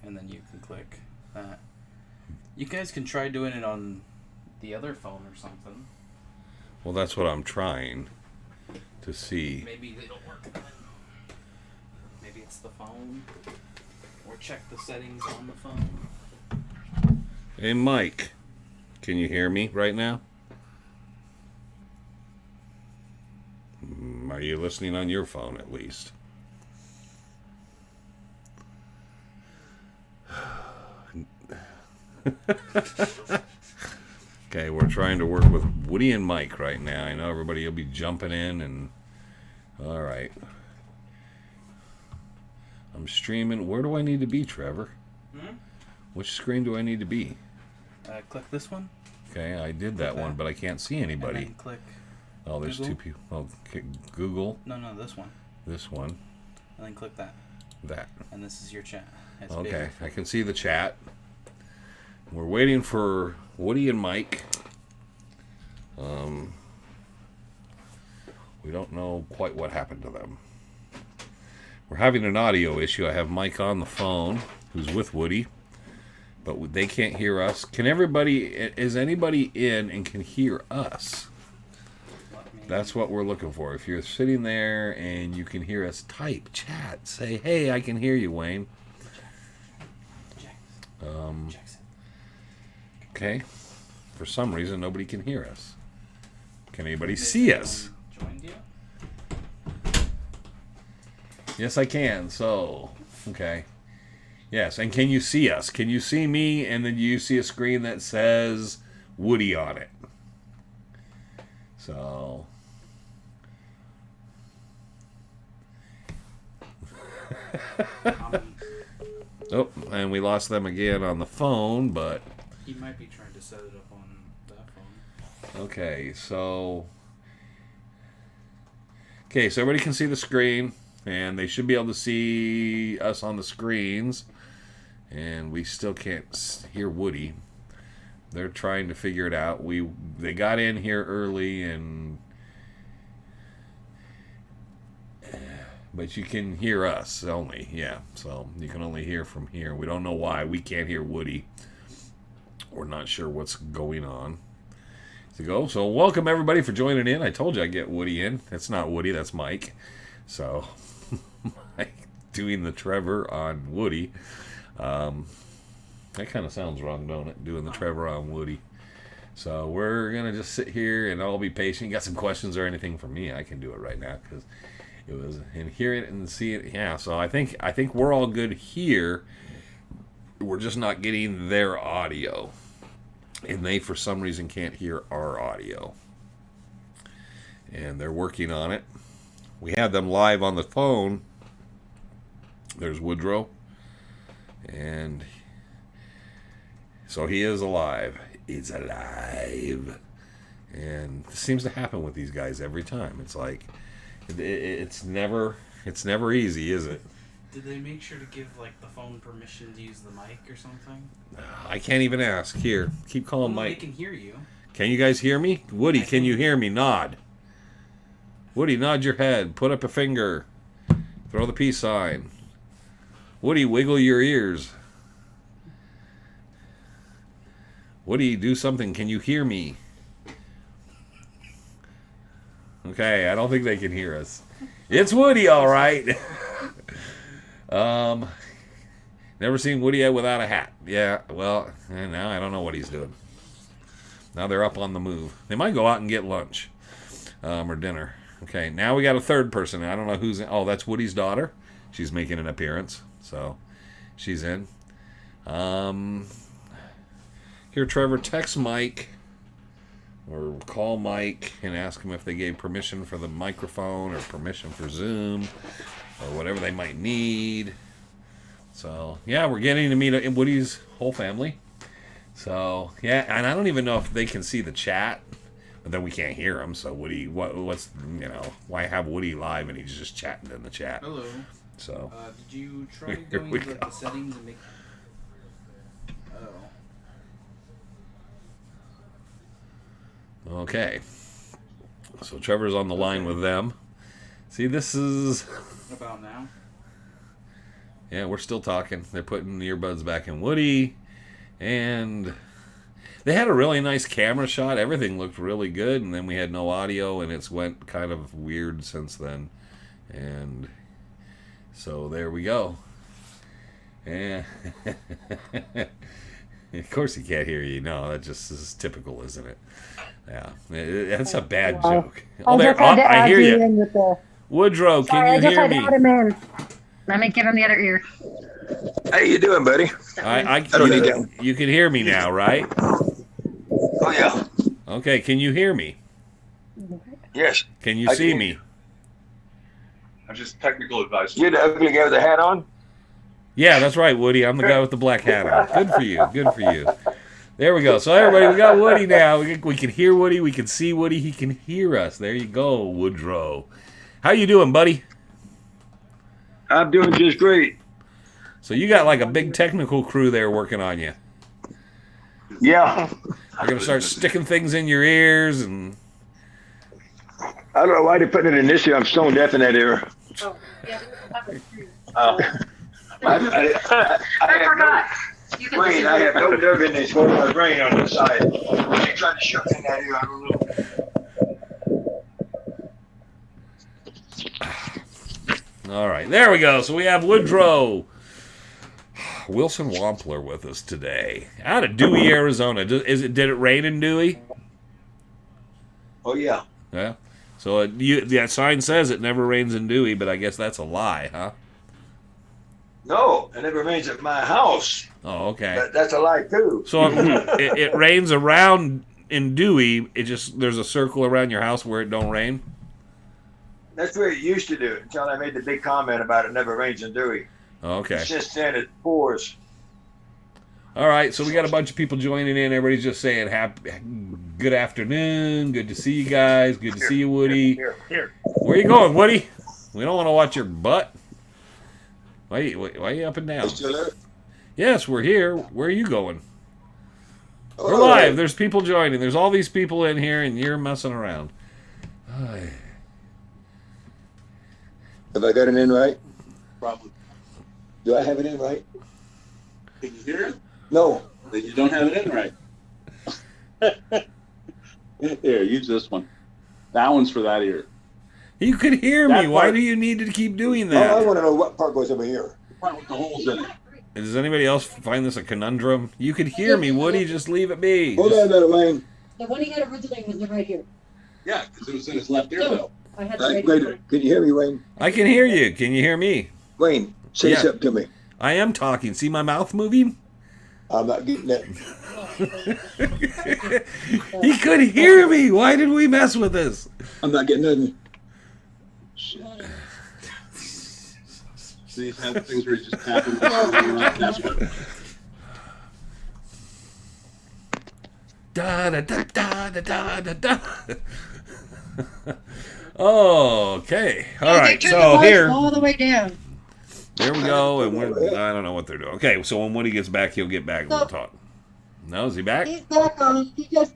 and then you can click that. You guys can try doing it on the other phone or something. Well, that's what I'm trying to see. Maybe it'll work then. Maybe it's the phone. Or check the settings on the phone. Hey, Mike, can you hear me right now? Are you listening on your phone at least? Okay, we're trying to work with Woody and Mike right now. I know everybody will be jumping in and... Alright. I'm streaming. Where do I need to be, Trevor? Which screen do I need to be? Click this one. Okay, I did that one, but I can't see anybody. And then click Oh, there's Google. two people. Oh, okay, Google. No, this one. This one. And then click that. That. And this is your chat. It's Okay, big. I can see the chat. We're waiting for Woody and Mike. We don't know quite what happened to them. We're having an audio issue. I have Mike on the phone, who's with Woody, but they can't hear us. Can everybody, is anybody in and can hear us? That's what we're looking for. If you're sitting there and you can hear us, type, chat, say, hey, I can hear you, Wayne. Okay. For some reason, nobody can hear us. Can anybody see us? Joined you? Yes, I can. So, okay. Yes, and can you see us? Can you see me? And then you see a screen that says Woody on it. So... Oh, and we lost them again on the phone, but... He might be trying to set it up on that phone. Okay, so everybody can see the screen, and they should be able to see us on the screens, and we still can't hear Woody. They're trying to figure it out. They got in here early, but you can hear us only, yeah. So you can only hear from here. We don't know why. We can't hear Woody. We're not sure what's going on. So welcome everybody for joining in. I told you I'd get Woody in. That's not Woody, that's Mike. So Mike doing the Trevor on Woody. That kind of sounds wrong, don't it? Doing the Trevor on Woody. So we're gonna just sit here and all be patient. You got some questions or anything for me? I can do it right now because it was and hear it and see it. Yeah. So I think we're all good here. We're just not getting their audio. And they, for some reason, can't hear our audio. And they're working on it. We had them live on the phone. There's Woodrow. And so he is alive. He's alive. And this seems to happen with these guys every time. It's like, it's never easy, is it? Did they make sure to give the phone permission to use the mic or something? I can't even ask. Here, keep calling Mike. They can hear you. Can you guys hear me? Woody, can you hear me? Nod. Woody, nod your head. Put up a finger. Throw the peace sign. Woody, wiggle your ears. Woody, do something. Can you hear me? Okay, I don't think they can hear us. It's Woody, all right. Never seen Woody without a hat. Yeah, well, now I don't know what he's doing. Now they're up on the move. They might go out and get lunch or dinner. Okay, now we got a third person. I don't know who's in. Oh, that's Woody's daughter. She's making an appearance, so she's in. Here, Trevor, text Mike or call Mike and ask him if they gave permission for the microphone or permission for Zoom or whatever they might need. So, yeah, we're getting to meet Woody's whole family. So, yeah, and I don't even know if they can see the chat, but then we can't hear him. So, Woody, what's, why have Woody live and he's just chatting in the chat? Hello. So, did you try going into the settings and make... Oh. Okay. So, Trevor's on the line with them. See, this is... About now? Yeah, we're still talking. They're putting the earbuds back in Woody. And they had a really nice camera shot. Everything looked really good. And then we had no audio, and it's went kind of weird since then. And so there we go. Yeah. Of course he can't hear you. No, that just is typical, isn't it? Yeah. That's a bad joke. Oh, there. Oh, I hear you. Woodrow, can you hear me? Let me give him the other ear. How you doing, buddy? You can hear me now, right? Oh, yeah. Okay, can you hear me? Yes. Can you see me? I'm just technical advice. You're the ugly guy with the hat on? Yeah, that's right, Woody. I'm the guy with the black hat on. Good for you. Good for you. There we go. So, everybody, we got Woody now. We can hear Woody. We can see Woody. He can hear us. There you go, Woodrow. How you doing, buddy? I'm doing just great. So you got like a big technical crew there working on you. Yeah. They're going to start sticking things in your ears and... I don't know why they're putting it in this ear. I'm stone deaf in that ear. Oh, yeah. I forgot. Wait, I have no nerve in this holding my brain on the side. They trying to shut in that ear. I don't know. All right, there we go. So we have Woodrow Wilson Wampler with us today, out of Dewey, Arizona. Did it rain in Dewey? Oh, yeah. Yeah. So that sign says it never rains in Dewey, but I guess that's a lie, huh? No, it never rains at my house. Oh, okay. That's a lie, too. So it rains around in Dewey. There's a circle around your house where it don't rain? That's where it used to do it until I made the big comment about it never rains in Dewey. Okay. Since then, it pours. All right, so we got a bunch of people joining in. Everybody's just saying good afternoon, good to see you guys, good to see you, Woody. Here. Where are you going, Woody? We don't want to watch your butt. Why are you up and down? Still there? Yes, we're here. Where are you going? Oh, We're live. There's people joining. There's all these people in here, and you're messing around. Have I got it in right? Probably. Do I have it in right? Can you hear it? No. Then you don't have it in right. Here, use this one. That one's for that ear. You could hear me. Why do you need to keep doing that? Oh, I want to know what part goes over here. The part with the holes in it. Does anybody else find this a conundrum? You could hear me, Woody. Just leave it be. Hold on a minute, Wayne. The one he had originally was right here. Yeah, because it was in his left ear, So, though. I had Right, the right wait, can you hear me, Wayne? I can hear you. Can you hear me? Wayne, say Yeah. something to me. I am talking. See my mouth moving? I'm not getting that. He could hear me. Why did we mess with this? I'm not getting nothing. See, you have things where you just tap them. That's what. Da da da da da da da. Okay. All right. So here. all the way down. There we go, and I don't know what they're doing. Okay, so when Woody gets back, he'll get back and we'll talk. No, is he back? He's back on. He just,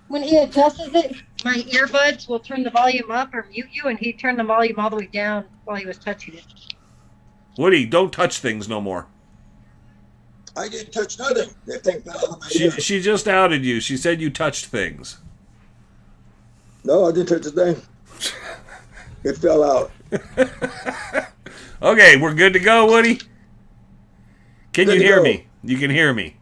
when he adjusts it, my earbuds will turn the volume up or mute you, and he turned the volume all the way down while he was touching it. Woody, don't touch things no more. I didn't touch nothing. That thing fell out of my ear. She just outed you. She said you touched things. No, I didn't touch the thing. It fell out. Okay, we're good to go, Woody? Can Good you to hear go. me? You can hear me.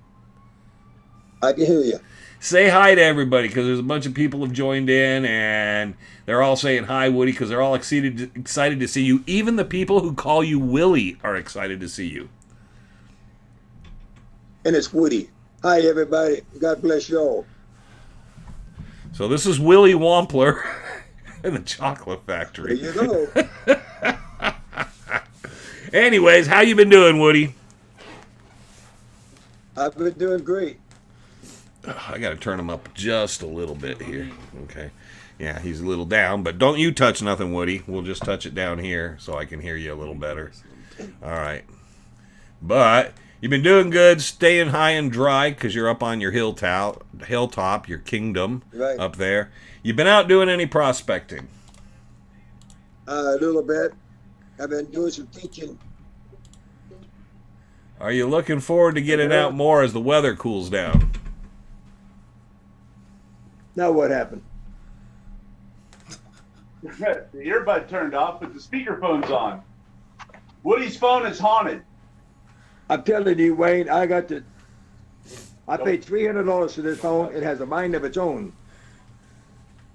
I can hear you. Say hi to everybody, because there's a bunch of people have joined in, and they're all saying hi, Woody, because they're all excited to see you. Even the people who call you Willie are excited to see you. And it's Woody. Hi, everybody. God bless you all. So this is Willie Wampler in the Chocolate There Factory. you go. Anyways, how you been doing, Woody? I've been doing great. I got to turn him up just a little bit here. Okay. Yeah, he's a little down, but don't you touch nothing, Woody. We'll just touch it down here so I can hear you a little better. All right. But you've been doing good, staying high and dry because you're up on your hilltop, your kingdom Right. up there. You been out doing any prospecting? A little bit. I've been doing some teaching Are you looking forward to getting out more as the weather cools down? Now what happened? The earbud turned off, but the speakerphone's on. Woody's phone is haunted. I'm telling you, Wayne, I paid $300 for this phone. It has a mind of its own.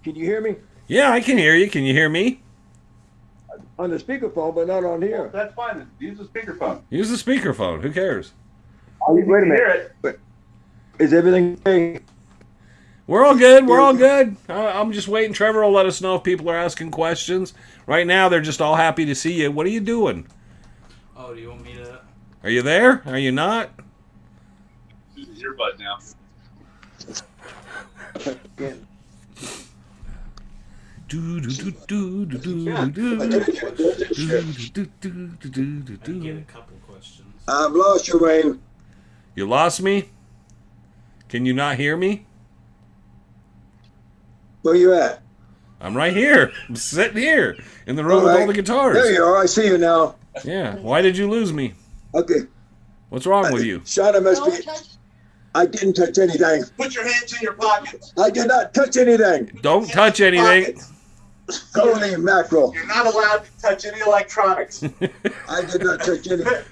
Can you hear me? Yeah, I can hear you. Can you hear me? On the speakerphone, but not on here. That's fine. Use the speakerphone. Use the speakerphone. Who cares? Wait a Hear minute. it. Is everything okay? We're all good. We're all good. I'm just waiting. Trevor will let us know if people are asking questions. Right now, they're just all happy to see you. What are you doing? Oh, do you want me to? Are you there? Are you not? Use his earbud now. Again. Do do do do do do I do can get do. a couple questions. I've lost you, Wayne. You lost me? Can you not hear me? Where you at? I'm right here. I'm sitting here in the room All with all right. the guitars. There you are. I see you now. Yeah. Why did you lose me? Okay. What's wrong with you? Shauna must be. I didn't touch anything. Put your hands in your pockets. I did not touch anything. Don't touch anything. Holy mackerel. You're not allowed to touch any electronics. I did not touch anything.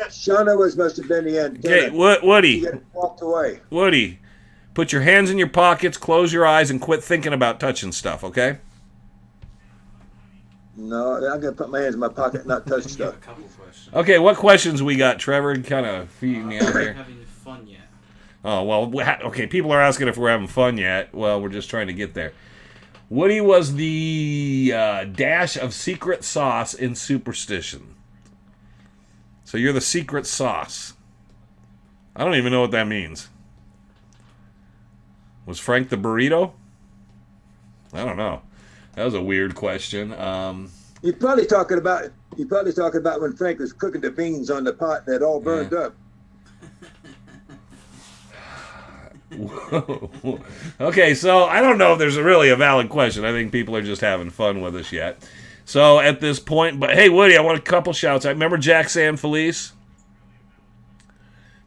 Shauna must have been the Okay, antenna. Woody. She walked away. Woody. Put your hands in your pockets, close your eyes, and quit thinking about touching stuff, okay? No, I'm going to put my hands in my pocket and not touch I can get stuff. a couple questions. Okay, what questions we got, Trevor? Kind of feeding me out Are you here. having fun yet? Oh, well, okay, people are asking if we're having fun yet. Well, we're just trying to get there. Woody was the dash of secret sauce in Superstition. So you're the secret sauce. I don't even know what that means. Was Frank the burrito? I don't know. That was a weird question. You're probably talking about when Frank was cooking the beans on the pot that all burned up. Okay, so I don't know if there's really a valid question. I think people are just having fun with us yet. So at this point, but hey, Woody, I want a couple shouts. I remember Jack Sanfelice.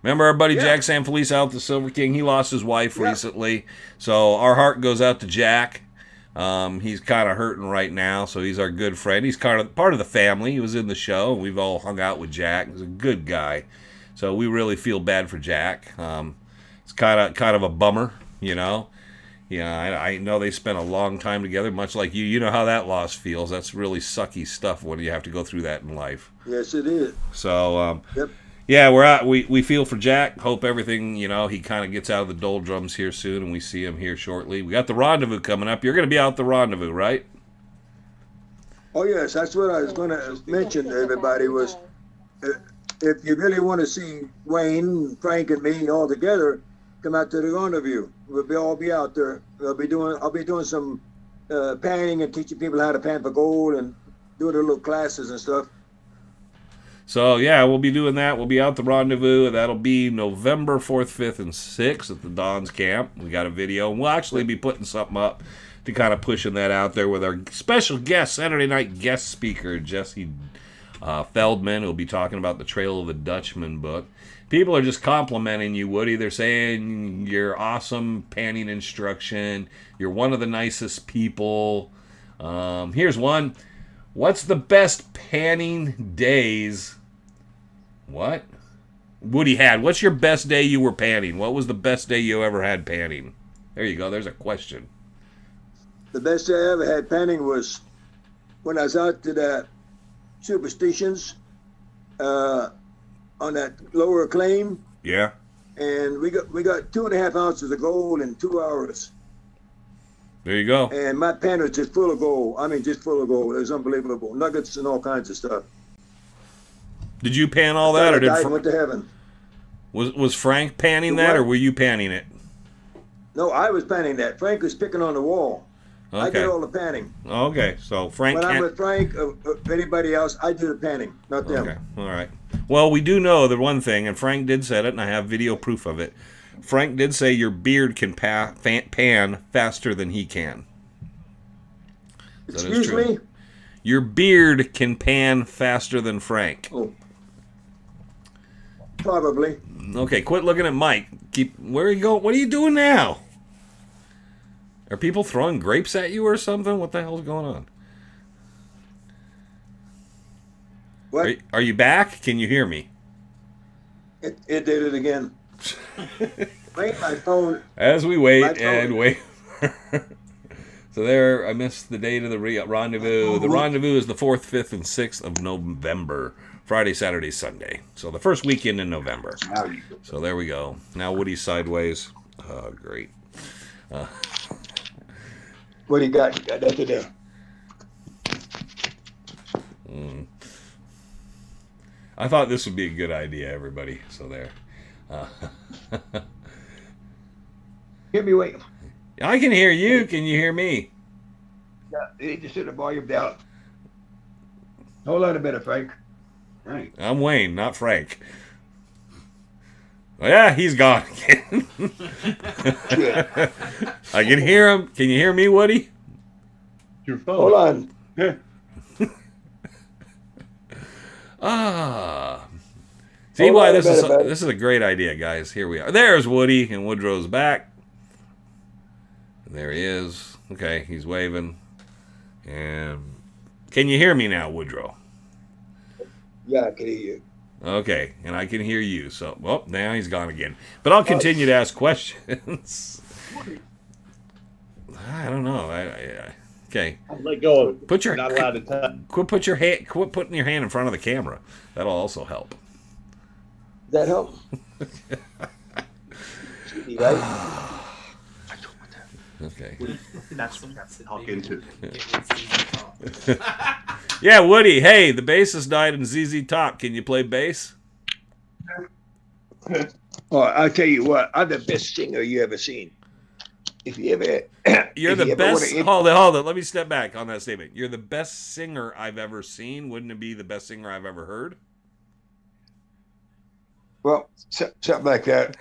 Remember our buddy Jack Sanfelice out at the Silver King? He lost his wife recently. So our heart goes out to Jack. He's kind of hurting right now, so he's our good friend. He's kind of part of the family. He was in the show. We've all hung out with Jack. He's a good guy. So we really feel bad for Jack. It's kind of a bummer, you know. Yeah, I know they spent a long time together, much like you. You know how that loss feels. That's really sucky stuff when you have to go through that in life. Yes, it is. So, Yep. yeah, we're out. We feel for Jack. Hope everything, you know, he kind of gets out of the doldrums here soon, and we see him here shortly. We got the rendezvous coming up. You're going to be out at the rendezvous, right? Oh yes, that's what I was going to mention to everybody was, if you really want to see Wayne, Frank, and me all together, come out to the rendezvous. We'll all be out there. I'll be doing some panning and teaching people how to pan for gold and doing their little classes and stuff. So, yeah, we'll be doing that. We'll be out the rendezvous. That'll be November 4th, 5th, and 6th at the Don's Camp. We got a video. And we'll actually be putting something up to kind of pushing that out there with our special guest, Saturday night guest speaker, Jesse Feldman, who'll be talking about the Trail of the Dutchman book. People are just complimenting you, Woody. They're saying you're awesome panning instruction. You're one of the nicest people. Here's one. What's the best panning days? What? Woody had. What's your best day you were panning? What was the best day you ever had panning? There you go. There's a question. The best day I ever had panning was when I was out to that Superstitions on that lower claim, Yeah. and we got 2.5 ounces of gold in 2 hours. There you go. And my pan was just full of gold. I mean, just full of gold. It was unbelievable. Nuggets and all kinds of stuff. Did you pan all that, or did I went to heaven. was Frank panning The that, what? or were you panning it? No, I was panning that. Frank was picking on the wall. I did Okay. all the panning. Okay. So Frank. When I'm with Frank, anybody else, I do the panning, not them. Okay. All right. Well, we do know the one thing, and Frank did say it, and I have video proof of it. Frank did say your beard can pan faster than he can. That is Excuse true. me? Your beard can pan faster than Frank. Oh. Probably. Okay, quit looking at Mike. Where are you going? What are you doing now? Are people throwing grapes at you or something? What the hell's going on? What? Are you back? Can you hear me? It did it again. Wait, my phone. As we wait and phone. wait. So there, I missed the date of the rendezvous. The rendezvous is the 4th, 5th, and 6th of November. Friday, Saturday, Sunday. So the first weekend in November. So there we go. Now Woody's sideways. Oh, great. What do you got? You got nothing there. I thought this would be a good idea, everybody. So there. Hear me wait. I can hear you. Can you hear me? Yeah, you need to set the volume down. Hold on a minute, Frank. Right. I'm Wayne, not Frank. Oh, yeah, he's gone again. I can hear him. Can you hear me, Woody? Your phone. Hold on. See Hold why on a this is minute, buddy. this is a great idea, guys. Here we are. There's Woody, and Woodrow's back. There he is. Okay, he's waving. And can you hear me now, Woodrow? Yeah, I can hear you. Okay, and I can hear you. So, well, now he's gone again. But I'll continue to ask questions. I don't know. Okay. I'll let go of Put your not allowed to touch. Quit putting your hand in front of the camera. That'll also help. Does that help? See, right? Okay. That's talk into. Yeah, Woody. Hey, the bassist died in ZZ Top. Can you play bass? Oh, I'll tell you what. I'm the best singer you ever seen. If you ever, You're if the you ever best. wanna- Hold on. Let me step back on that statement. You're the best singer I've ever seen. Wouldn't it be the best singer I've ever heard? Well, something like that.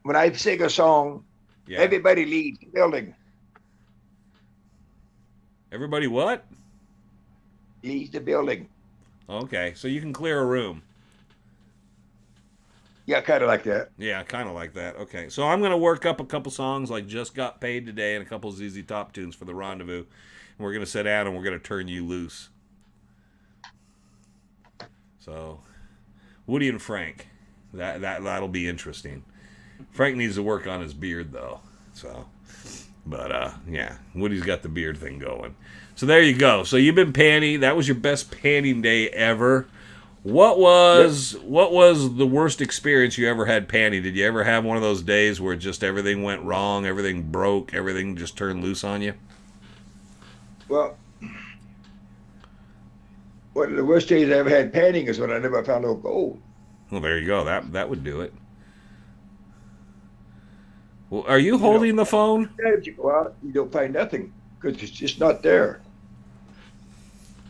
When I sing a song, Yeah. everybody leaves the building. Everybody, what? Leaves the building. Okay, so you can clear a room. Yeah, kind of like that. Yeah, kind of like that. Okay, so I'm going to work up a couple songs like Just Got Paid Today and a couple ZZ Top tunes for the rendezvous. And we're going to sit down and we're going to turn you loose. So, Woody and Frank. That'll be interesting. Frank needs to work on his beard, though. So, but, yeah, Woody's got the beard thing going. So there you go. So you've been panning. That was your best panning day ever. What was the worst experience you ever had panning? Did you ever have one of those days where just everything went wrong, everything broke, everything just turned loose on you? Well, one of the worst days I ever had panning is when I never found no gold. Well, there you go. That would do it. Well, are you holding the phone? If you go out, you don't find nothing because it's just not there.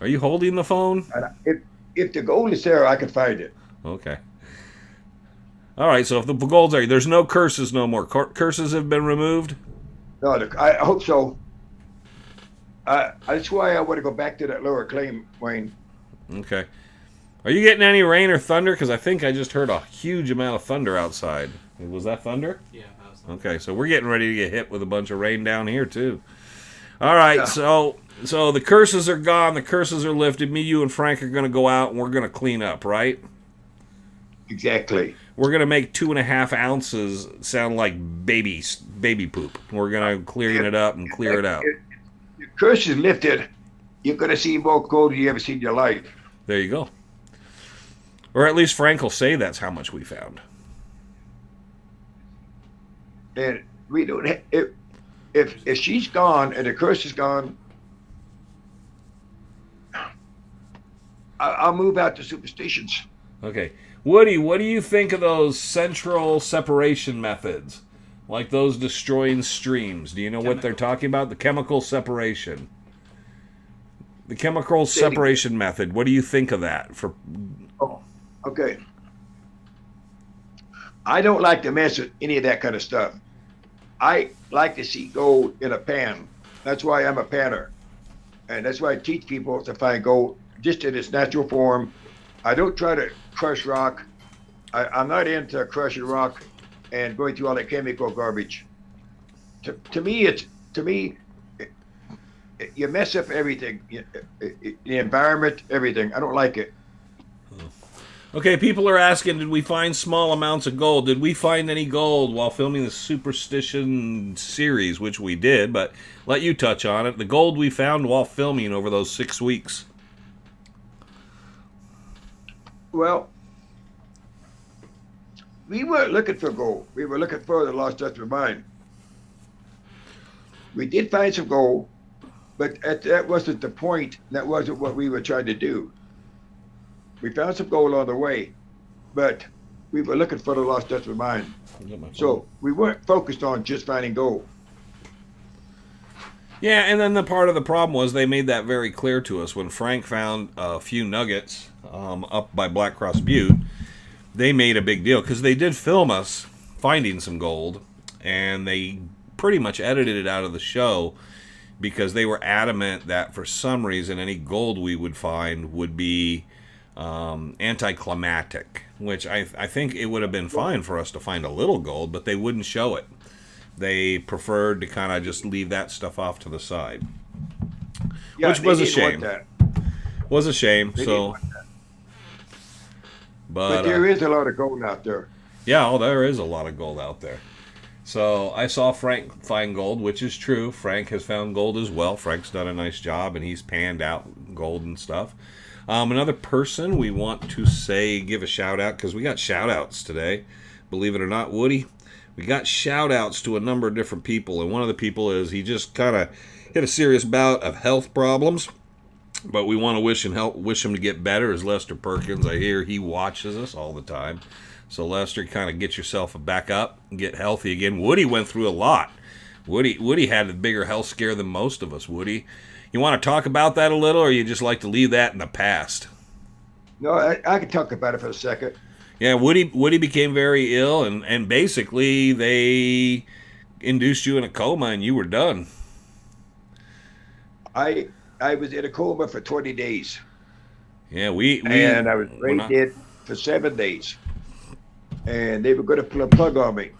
Are you holding the phone? And if the gold is there, I can find it. Okay. All right. So if the gold's there, there's no curses no more. Curses have been removed. No, I hope so. That's why I want to go back to that lower claim, Wayne. Okay. Are you getting any rain or thunder? Because I think I just heard a huge amount of thunder outside. Was that thunder? Yeah, that was Okay, so we're getting ready to get hit with a bunch of rain down here too. All right, Yeah. so the curses are gone. The curses are lifted. Me, you, and Frank are going to go out and we're going to clean up, right? Exactly. We're going to make 2.5 ounces sound like baby poop. We're going to clean it up and clear it out. If the curse is lifted, you're going to see more gold than you ever seen in your life. There you go. Or at least Frank will say that's how much we found. And we don't. If she's gone and the curse is gone, I'll move out to superstitions. Okay. Woody, what do you think of those central separation methods? Like those destroying streams. Do you know what they're talking about? The chemical separation. The chemical separation method. What do you think of that? Oh, okay. I don't like to mess with any of that kind of stuff. I like to see gold in a pan. That's why I'm a panner. And that's why I teach people to find gold just in its natural form I don't try to crush rock. I'm not into crushing rock and going through all that chemical garbage. To me, you mess up everything, the environment, everything. I don't like it. Okay, people are asking, did we find small amounts of gold? Did we find any gold while filming the Superstition series, which we did, but let you touch on it. The gold we found while filming over those 6 weeks. Well, we weren't looking for gold. We were looking for the lost Dutchman mine. We did find some gold, but that wasn't the point. That wasn't what we were trying to do. We found some gold on the way, but we were looking for the lost Dutchman mine. So we weren't focused on just finding gold. Yeah, and then the part of the problem was they made that very clear to us. When Frank found a few nuggets up by Black Cross Butte, they made a big deal because they did film us finding some gold, and they pretty much edited it out of the show because they were adamant that for some reason any gold we would find would be anticlimactic, which I think it would have been fine for us to find a little gold, but they wouldn't show it. They preferred to kind of just leave that stuff off to the side, Yeah, which they was a didn't want shame. that. Was a shame. They didn't So, want that. but But there is a lot of gold out there. yeah, oh, there is a lot of gold out there. So I saw Frank find gold, which is true. Frank has found gold as well. Frank's done a nice job, and he's panned out gold and stuff. Another person we want to give a shout out, because we got shout outs today. Believe it or not, Woody, we got shout outs to a number of different people. And one of the people is he just kind of hit a serious bout of health problems. But we want to wish him to get better, is Lester Perkins. I hear he watches us all the time. So Lester, kind of get yourself back up and get healthy again. Woody went through a lot. Woody had a bigger health scare than most of us. Woody, you want to talk about that a little, or you just like to leave that in the past? No, I can talk about it for a second. Yeah, Woody became very ill, and basically they induced you in a coma, and you were done. I was in a coma for 20 days. Yeah, and I was brain dead for 7 days. And they were going to pull a plug on me.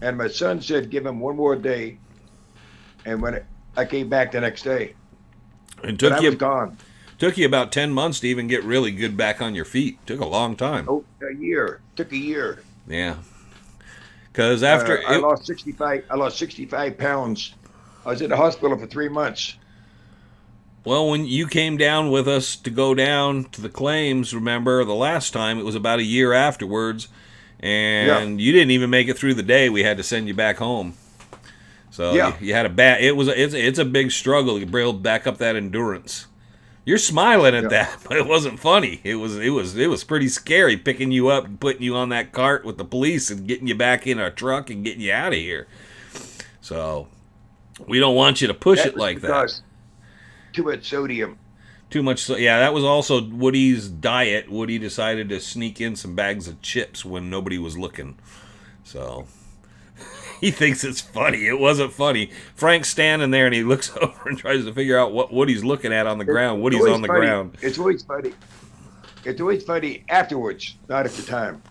And my son said, give him one more day. And when I came back the next day, It I was gone. Took you about 10 months to even get really good back on your feet. Took a long time. Oh, a year. Took a year. Yeah. Because after I lost 65 pounds. I was in the hospital for 3 months. Well, when you came down with us to go down to the claims, remember the last time, it was about a year afterwards, and you didn't even make it through the day. We had to send you back home. So you had it's a big struggle to build back up that endurance. You're smiling at that, but it wasn't funny. It was pretty scary picking you up and putting you on that cart with the police and getting you back in our truck and getting you out of here. So we don't want you to push it like that. Too much sodium. Too much. Yeah, that was also Woody's diet. Woody decided to sneak in some bags of chips when nobody was looking. So he thinks it's funny. It wasn't funny. Frank's standing there and he looks over and tries to figure out what Woody's looking at on the ground. Woody's on the ground. It's always funny. It's always funny afterwards, not at the time.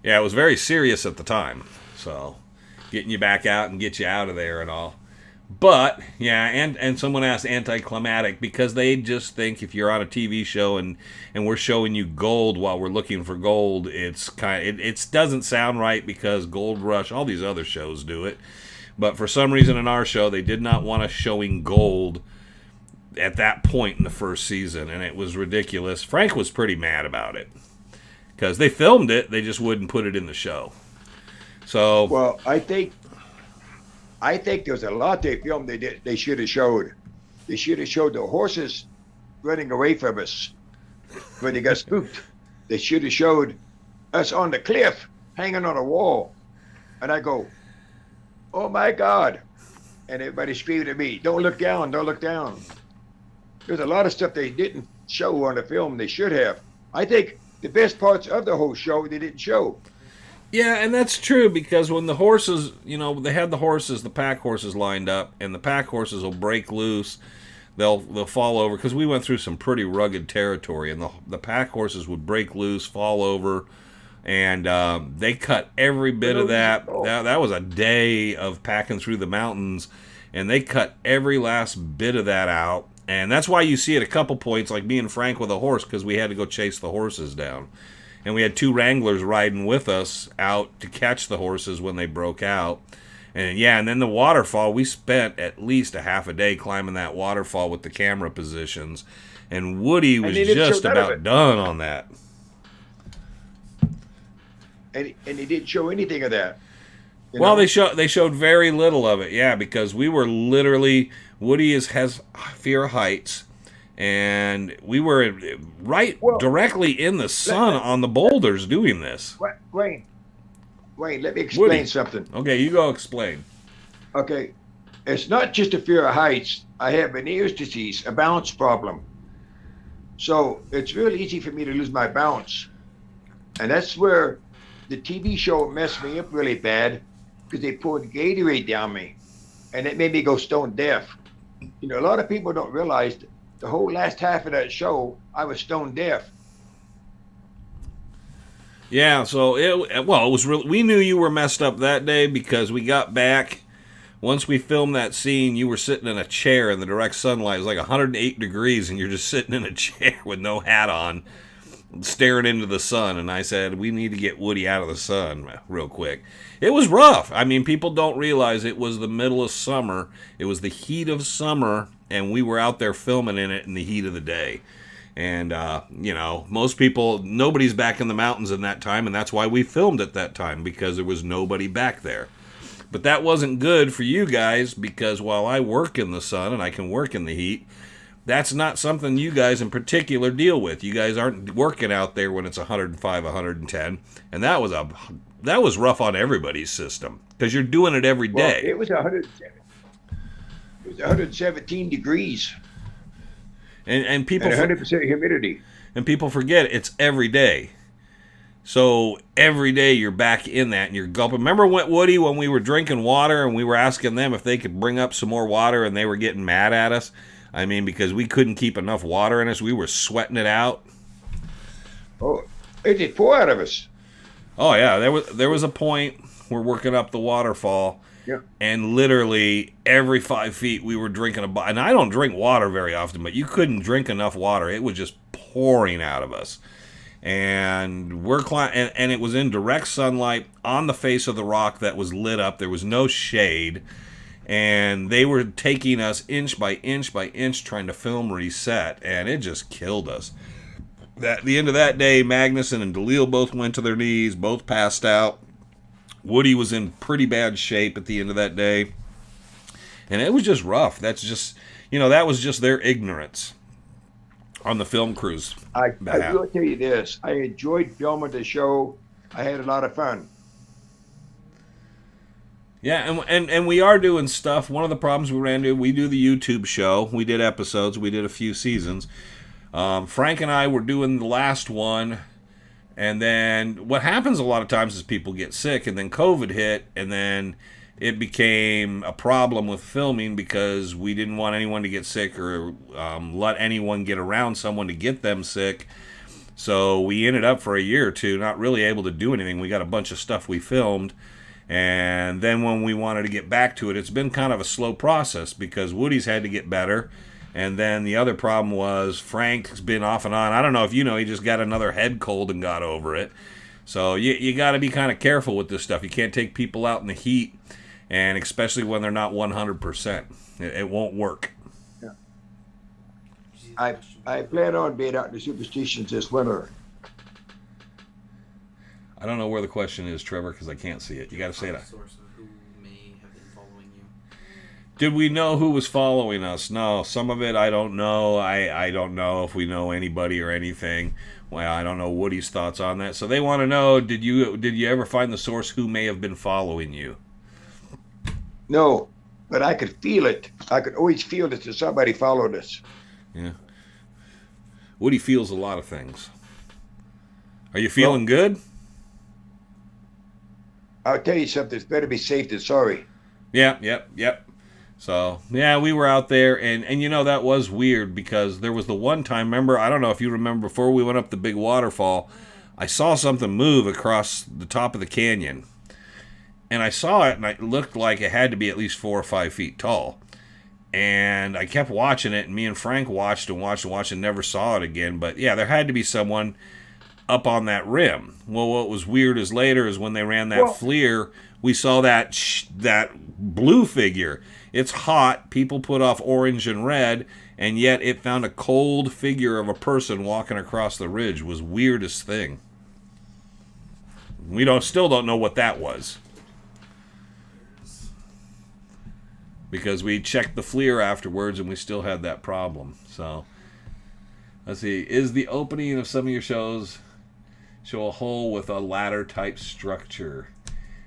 Yeah, it was very serious at the time. So getting you back out and get you out of there and all. But, yeah, and someone asked anticlimactic because they just think if you're on a TV show and we're showing you gold while we're looking for gold, it doesn't sound right because Gold Rush, all these other shows do it. But for some reason in our show, they did not want us showing gold at that point in the first season, and it was ridiculous. Frank was pretty mad about it because they filmed it, they just wouldn't put it in the show. So, well, I think there's a lot they filmed they should have showed. They should have showed the horses running away from us when they got spooked. They should have showed us on the cliff hanging on a wall. And I go, oh my God. And everybody screamed at me, don't look down, don't look down. There's a lot of stuff they didn't show on the film they should have. I think the best parts of the whole show they didn't show. Yeah, and that's true because when the horses, they had the pack horses lined up, and the pack horses will break loose. they'll fall over, because we went through some pretty rugged territory, and the pack horses would break loose, fall over, and they cut every bit of that. That was a day of packing through the mountains, and they cut every last bit of that out. And that's why you see at a couple points, like me and Frank with a horse, because we had to go chase the horses down. And we had 2 wranglers riding with us out to catch the horses when they broke out. And yeah, and then the waterfall, we spent at least a half a day climbing that waterfall with the camera positions. And Woody was just about done on that. And he didn't show anything of that. Well, they showed very little of it, yeah, because we were literally, Woody has fear of heights, and we were directly in the sun on the boulders doing this. Wayne, let me explain something. Okay, you go explain. Okay, it's not just a fear of heights. I have Meniere's disease, a balance problem. So it's really easy for me to lose my balance. And that's where the TV show messed me up really bad, because they poured Gatorade down me, and it made me go stone deaf. You know, a lot of people don't realize the whole last half of that show, I was stone deaf. Yeah, so it was really, we knew you were messed up that day, because we got back. Once we filmed that scene, you were sitting in a chair in the direct sunlight. It was like 108 degrees, and you're just sitting in a chair with no hat on, staring into the sun. And I said, we need to get Woody out of the sun real quick. It was rough. I mean, people don't realize it was the middle of summer. It was the heat of summer, and we were out there filming in it in the heat of the day. And, you know, most people, nobody's back in the mountains in that time, and that's why we filmed at that time, because there was nobody back there. But that wasn't good for you guys, because while I work in the sun and I can work in the heat, that's not something you guys in particular deal with. You guys aren't working out there when it's 105, 110, and that was rough on everybody's system, because you're doing it every day. Well, it was 117 degrees. And people, and 100% humidity. And people forget it's every day. So every day you're back in that and you're gulping. Remember Woody, when we were drinking water and we were asking them if they could bring up some more water, and they were getting mad at us? I mean, because we couldn't keep enough water in us. We were sweating it out. Oh, it did pour out of us. Oh, yeah. There was a point we're working up the waterfall. Yeah. And literally every 5 feet we were drinking and I don't drink water very often, but you couldn't drink enough water. It was just pouring out of us. And we're and it was in direct sunlight on the face of the rock that was lit up. There was no shade. And they were taking us inch by inch by inch trying to film reset, and it just killed us. At the end of that day, Magnuson and DeLille both went to their knees, both passed out. Woody was in pretty bad shape at the end of that day. And it was just rough. That's just, that was just their ignorance on the film crews. I will tell you this. I enjoyed filming the show. I had a lot of fun. Yeah, and we are doing stuff. One of the problems we ran into, we do the YouTube show. We did episodes. We did a few seasons. Frank and I were doing the last one. And then what happens a lot of times is people get sick, and then COVID hit, and then it became a problem with filming because we didn't want anyone to get sick or let anyone get around someone to get them sick. So we ended up for a year or two not really able to do anything. We got a bunch of stuff we filmed. And then when we wanted to get back to it, it's been kind of a slow process because Woody's had to get better. And then the other problem was Frank's been off and on. I don't know if you know, he just got another head cold and got over it. So you got to be kind of careful with this stuff. You can't take people out in the heat, and especially when they're not 100%. It won't work. Yeah. I plan on being out in the Superstitions this winter. I don't know where the question is, Trevor, because I can't see it. You got to say it. Source of who may have been following you. Did we know who was following us? No, some of it I don't know. I don't know if we know anybody or anything. Well, I don't know Woody's thoughts on that. So they want to know, did you ever find the source who may have been following you? No, but I could feel it. I could always feel it that somebody followed us. Yeah. Woody feels a lot of things. Are you feeling good? I'll tell you something. It's better be safe than sorry. Yep. So, yeah, we were out there, and you know, that was weird because there was the one time, remember, I don't know if you remember, before we went up the big waterfall, I saw something move across the top of the canyon. And I saw it, and it looked like it had to be at least 4 or 5 feet tall. And I kept watching it, and me and Frank watched and never saw it again. But, yeah, there had to be someone up on that rim. Well, what was weird is later is when they ran that FLIR, we saw that blue figure. It's hot. People put off orange and red, and yet it found a cold figure of a person walking across the ridge. It was the weirdest thing. We still don't know what that was. Because we checked the FLIR afterwards, and we still had that problem. So, let's see. Is the opening of some of your shows show a hole with a ladder-type structure?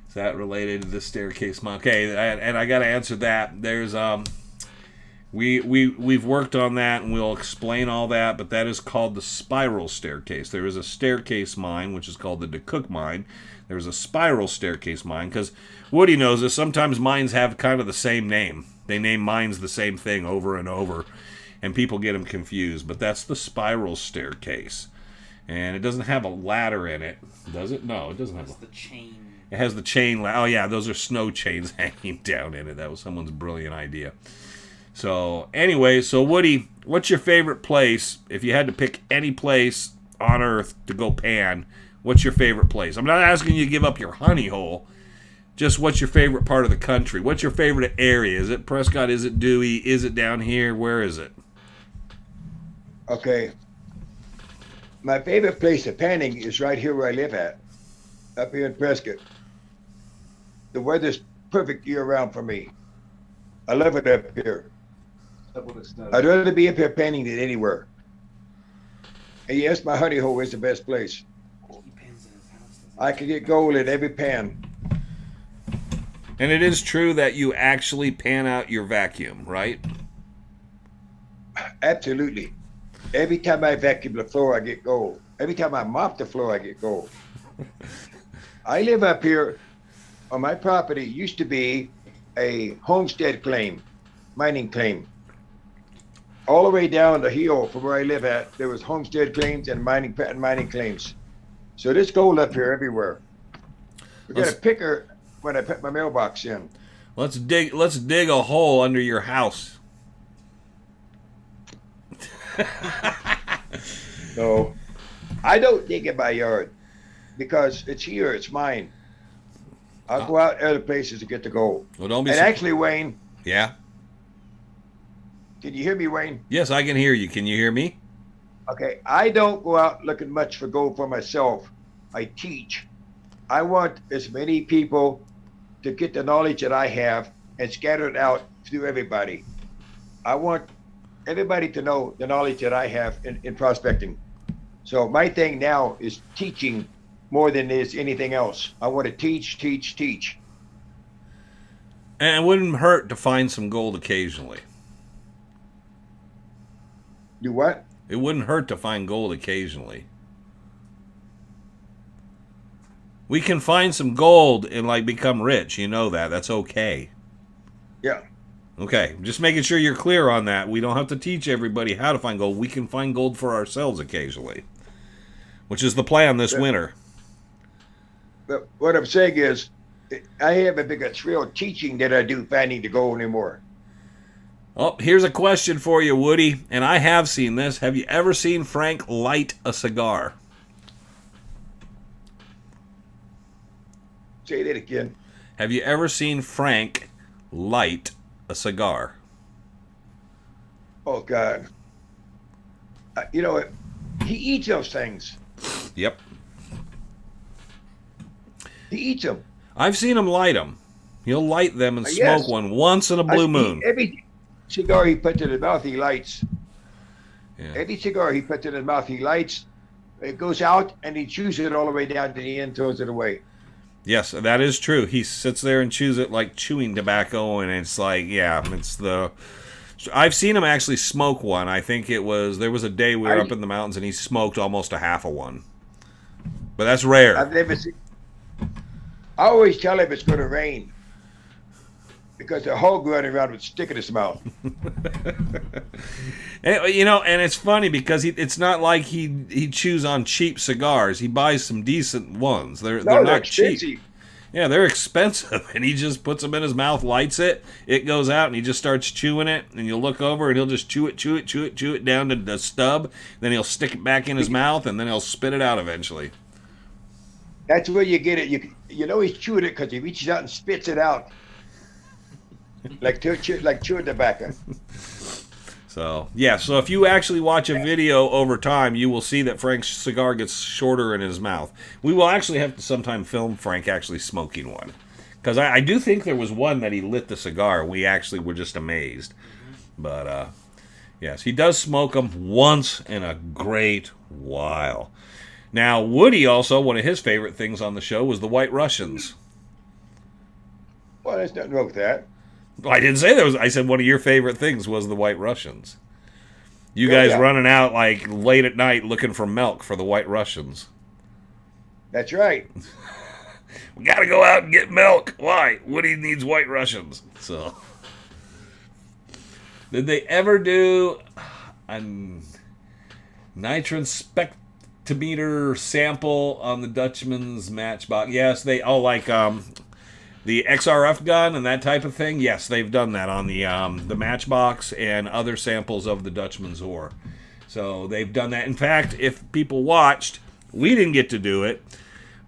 Is that related to the staircase? Okay, and I got to answer that. There's we've worked on that, and we'll explain all that. But that is called the spiral staircase. There is a staircase mine, which is called the DeCook mine. There's a spiral staircase mine because Woody knows this. Sometimes mines have kind of the same name. They name mines the same thing over and over, and people get them confused. But that's the spiral staircase, and it doesn't have a ladder in it, does it? No, it doesn't have. The chain. It has the chain. Oh yeah, those are snow chains hanging down in it. That was someone's brilliant idea. So anyway, so Woody, what's your favorite place? If you had to pick any place on Earth to go pan, what's your favorite place? I'm not asking you to give up your honey hole. Just what's your favorite part of the country? What's your favorite area? Is it Prescott? Is it Dewey? Is it down here? Where is it? Okay. My favorite place of panning is right here where I live at, up here in Prescott. The weather's perfect year-round for me. I love it up here. I'd rather be up here panning than anywhere. And yes, my honey hole is the best place. I can get gold in every pan. And it is true that you actually pan out your vacuum, right? Absolutely. Every time I vacuum the floor, I get gold. Every time I mop the floor, I get gold. I live up here on my property. It used to be a homestead claim, mining claim. All the way down the hill from where I live at, there was homestead claims and mining claims. So there's gold up here everywhere. We got a picker when I put my mailbox in. Let's dig a hole under your house. No, I don't dig in my yard because it's here, it's mine. I'll go out other places to get the gold. Well, don't be. And actually, Wayne. Yeah. Can you hear me, Wayne? Yes, I can hear you. Can you hear me? Okay, I don't go out looking much for gold for myself. I teach. I want as many people to get the knowledge that I have and scatter it out through everybody. I want everybody to know the knowledge that I have in prospecting. So my thing now is teaching more than is anything else. I want to teach. And it wouldn't hurt to find some gold occasionally. Do what? It wouldn't hurt to find gold occasionally. We can find some gold and become rich. You know that. That's okay. Yeah. Okay. Just making sure you're clear on that. We don't have to teach everybody how to find gold. We can find gold for ourselves occasionally, which is the plan this winter. But what I'm saying is, I haven't a bigger thrill teaching than I do finding the gold anymore. Oh, here's a question for you, Woody, and I have seen this. Have you ever seen Frank light a cigar? Say that again. Have you ever seen Frank light a cigar? Oh, God. You know what? He eats those things. Yep. He eats them. I've seen him light them. He'll light them and smoke one once in a blue moon. Every cigar he puts in his mouth, he lights. Yeah. Every cigar he puts in his mouth, he lights. It goes out, and he chews it all the way down to the end, throws it away. Yes, that is true. He sits there and chews it like chewing tobacco, and it's like, yeah, it's the... I've seen him actually smoke one. I think there was a day we were up in the mountains, and he smoked almost a half of one. But that's rare. I've never seen... I always tell him it's going to rain. because the hog running around with a stick in his mouth. And it's funny because it's not like he chews on cheap cigars. He buys some decent ones. They're not cheap. expensive. Yeah, they're expensive, and he just puts them in his mouth, lights it, it goes out, and he just starts chewing it, and you'll look over, and he'll just chew it down to the stub, then he'll stick it back in his mouth, and then he'll spit it out eventually. That's where you get it. You know he's chewing it because he reaches out and spits it out. like chewing tobacco. So if you actually watch a video over time, you will see that Frank's cigar gets shorter in his mouth. We will actually have to sometime film Frank actually smoking one. Because I do think there was one that he lit the cigar. We actually were just amazed. But, yes, he does smoke them once in a great while. Now, Woody also, one of his favorite things on the show was the White Russians. Well, there's nothing wrong with that. I didn't say there was. I said one of your favorite things was the White Russians. You guys running out like late at night looking for milk for the White Russians. That's right. We got to go out and get milk. Why? Woody needs White Russians. So, did they ever do a nitron spectrometer sample on the Dutchman's Matchbox? Yes, they all like the XRF gun and that type of thing. Yes, they've done that on the Matchbox and other samples of the Dutchman's Whore. So they've done that. In fact, if people watched, we didn't get to do it,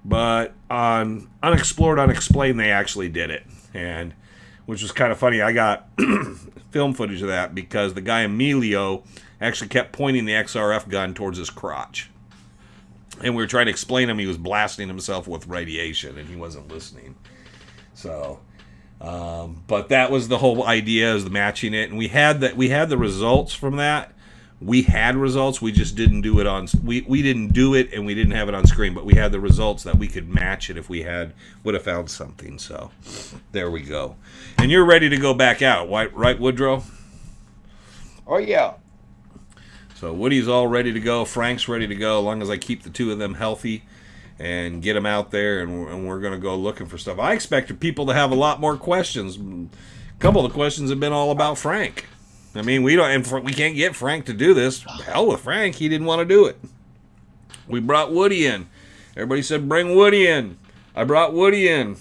but on Unexplored, Unexplained, they actually did it, and which was kind of funny. I got film footage of that because the guy Emilio actually kept pointing the XRF gun towards his crotch, and we were trying to explain to him he was blasting himself with radiation, and he wasn't listening. So, but that was the whole idea, is the matching it, and we had the results from that. We had results, we just didn't do it on. We didn't do it, and we didn't have it on screen, but we had the results that we could match it if we would have found something. So, there we go. And you're ready to go back out, right, Woodrow? Oh yeah. So Woody's all ready to go. Frank's ready to go. As long as I keep the two of them healthy and get them out there, and we're going to go looking for stuff. I expected people to have a lot more questions. A couple of the questions have been all about Frank. I mean, we can't get Frank to do this. Hell with Frank, he didn't want to do it. We brought Woody in. Everybody said, bring Woody in. I brought Woody in.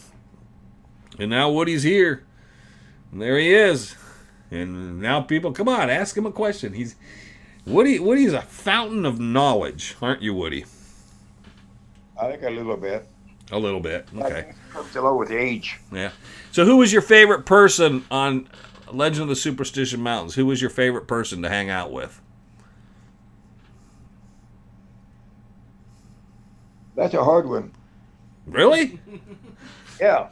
And now Woody's here. And there he is. And now people, come on, ask him a question. Woody's a fountain of knowledge, aren't you, Woody? I think a little bit. A little bit, okay. Comes along with age. Yeah. So who was your favorite person on Legend of the Superstition Mountains? Who was your favorite person to hang out with? That's a hard one. Really? Yeah.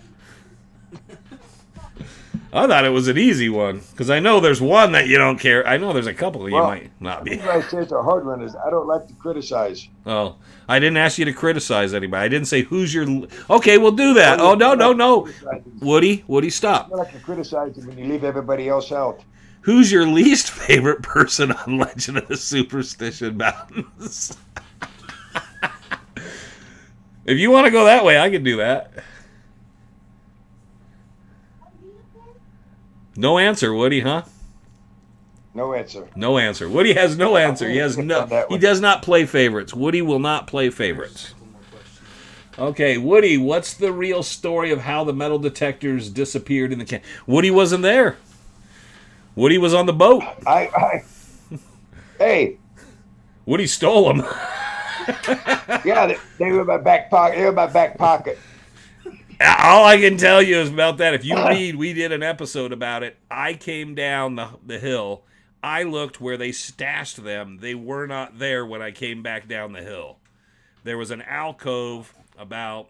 I thought it was an easy one, because I know there's one that you don't care. I know there's a couple that you might not be. The reason I say it's a hard one is I don't like to criticize. Oh, I didn't ask you to criticize anybody. I didn't say who's your... Okay, we'll do that. Oh, no. Woody, stop. I don't like to criticize when you leave everybody else out. Who's your least favorite person on Legend of the Superstition Mountains? If you want to go that way, I can do that. No answer, Woody, huh? No answer. No answer. Woody has no answer. He does not play favorites. Woody will not play favorites. Okay, Woody, what's the real story of how the metal detectors disappeared in the can? Woody wasn't there. Woody was on the boat. Hey. Woody stole them. Yeah, they were in my back pocket. They were in my back pocket. All I can tell you is about that. If you read, we did an episode about it. I came down the hill. I looked where they stashed them. They were not there when I came back down the hill. There was an alcove about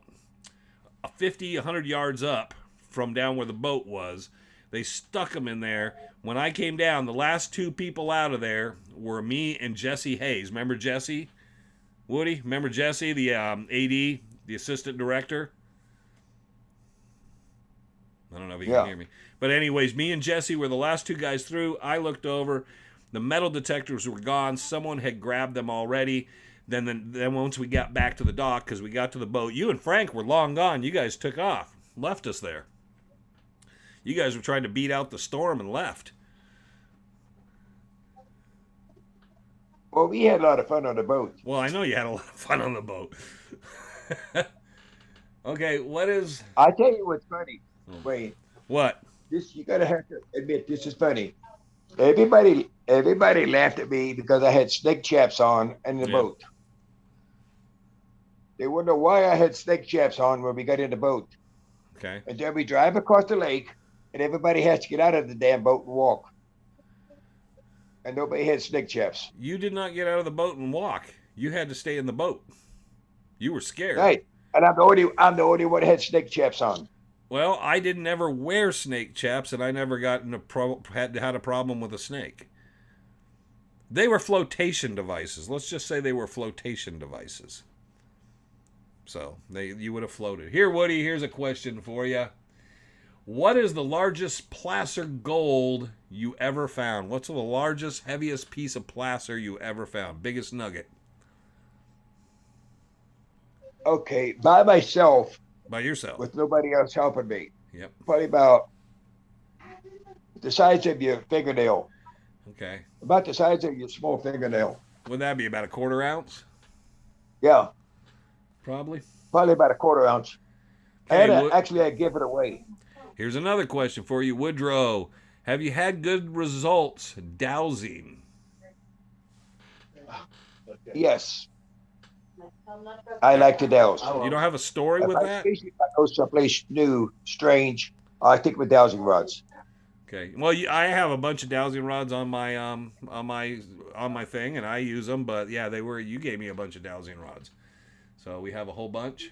50, 100 yards up from down where the boat was. They stuck them in there. When I came down, the last two people out of there were me and Jesse Hayes. Remember Jesse? Woody? Remember Jesse, the AD, the assistant director? I don't know if you can hear me. But anyways, me and Jesse were the last two guys through. I looked over. The metal detectors were gone. Someone had grabbed them already. Then once we got back to the dock, because we got to the boat, you and Frank were long gone. You guys took off. Left us there. You guys were trying to beat out the storm and left. Well, we had a lot of fun on the boat. Well, I know you had a lot of fun on the boat. Okay, what is... I tell you what's funny, Wayne. What? This you gotta have to admit this is funny. Everybody laughed at me because I had snake chaps on in the boat. They wonder why I had snake chaps on when we got in the boat. Okay. And then we drive across the lake, and everybody has to get out of the damn boat and walk. And nobody had snake chaps. You did not get out of the boat and walk. You had to stay in the boat. You were scared. Right. And I'm the only one that had snake chaps on. Well, I didn't ever wear snake chaps, and I never got in had a problem with a snake. They were flotation devices. Let's just say they were flotation devices. So you would have floated. Here, Woody, here's a question for you. What is the largest placer gold you ever found? What's the largest, heaviest piece of placer you ever found? Biggest nugget? Okay, by myself. By yourself. With nobody else helping me. Yep. Probably about the size of your fingernail. Okay. About the size of your small fingernail. Would that be about a quarter ounce? Yeah. Probably about a quarter ounce. Okay, And actually, I give it away. Here's another question for you, Woodrow. Have you had good results dowsing? Yes. I like to douse. You don't have a story with that? If I go someplace new, strange, I think with dowsing rods. Okay. Well, I have a bunch of dowsing rods on my thing, and I use them. But yeah, you gave me a bunch of dowsing rods, so we have a whole bunch.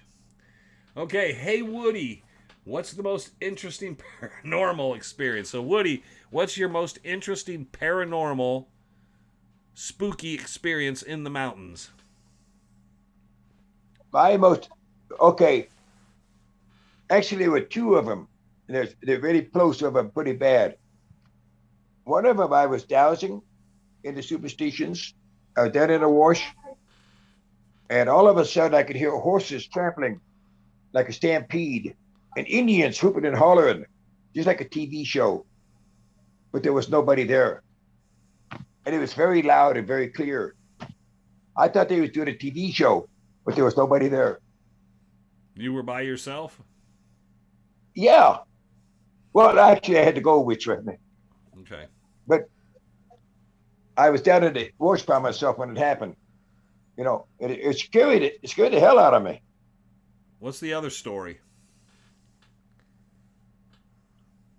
Okay. Hey, Woody, what's the most interesting paranormal experience? So, Woody, what's your most interesting paranormal, spooky experience in the mountains? Okay. Actually, there were two of them. They're really close to them, pretty bad. One of them, I was dowsing in the Superstitions. I was down in a wash, and all of a sudden, I could hear horses trampling like a stampede, and Indians whooping and hollering, just like a TV show. But there was nobody there, and it was very loud and very clear. I thought they was doing a TV show, but there was nobody there. You were by yourself? Yeah. Well, actually, I had to go with me. Okay. But I was down in the wash by myself when it happened. You know, it scared the hell out of me. What's the other story?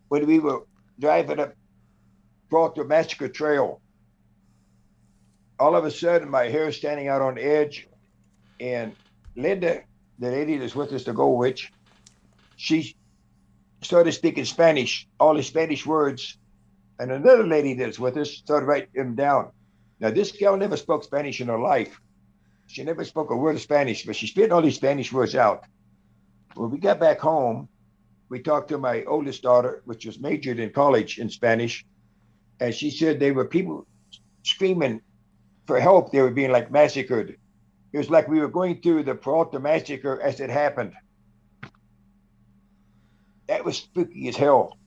When we were driving up Proctor Massacre Trail, all of a sudden my hair is standing out on the edge, and Linda, the lady that's with us, the Go Witch, she started speaking Spanish, all the Spanish words, and another lady that's with us started writing them down. Now, this gal never spoke Spanish in her life. She never spoke a word of Spanish, but she spit all these Spanish words out. When we got back home, we talked to my oldest daughter, which was majored in college in Spanish, and she said they were people screaming for help. They were being like massacred. It was like we were going through the Peralta massacre as it happened. That was spooky as hell.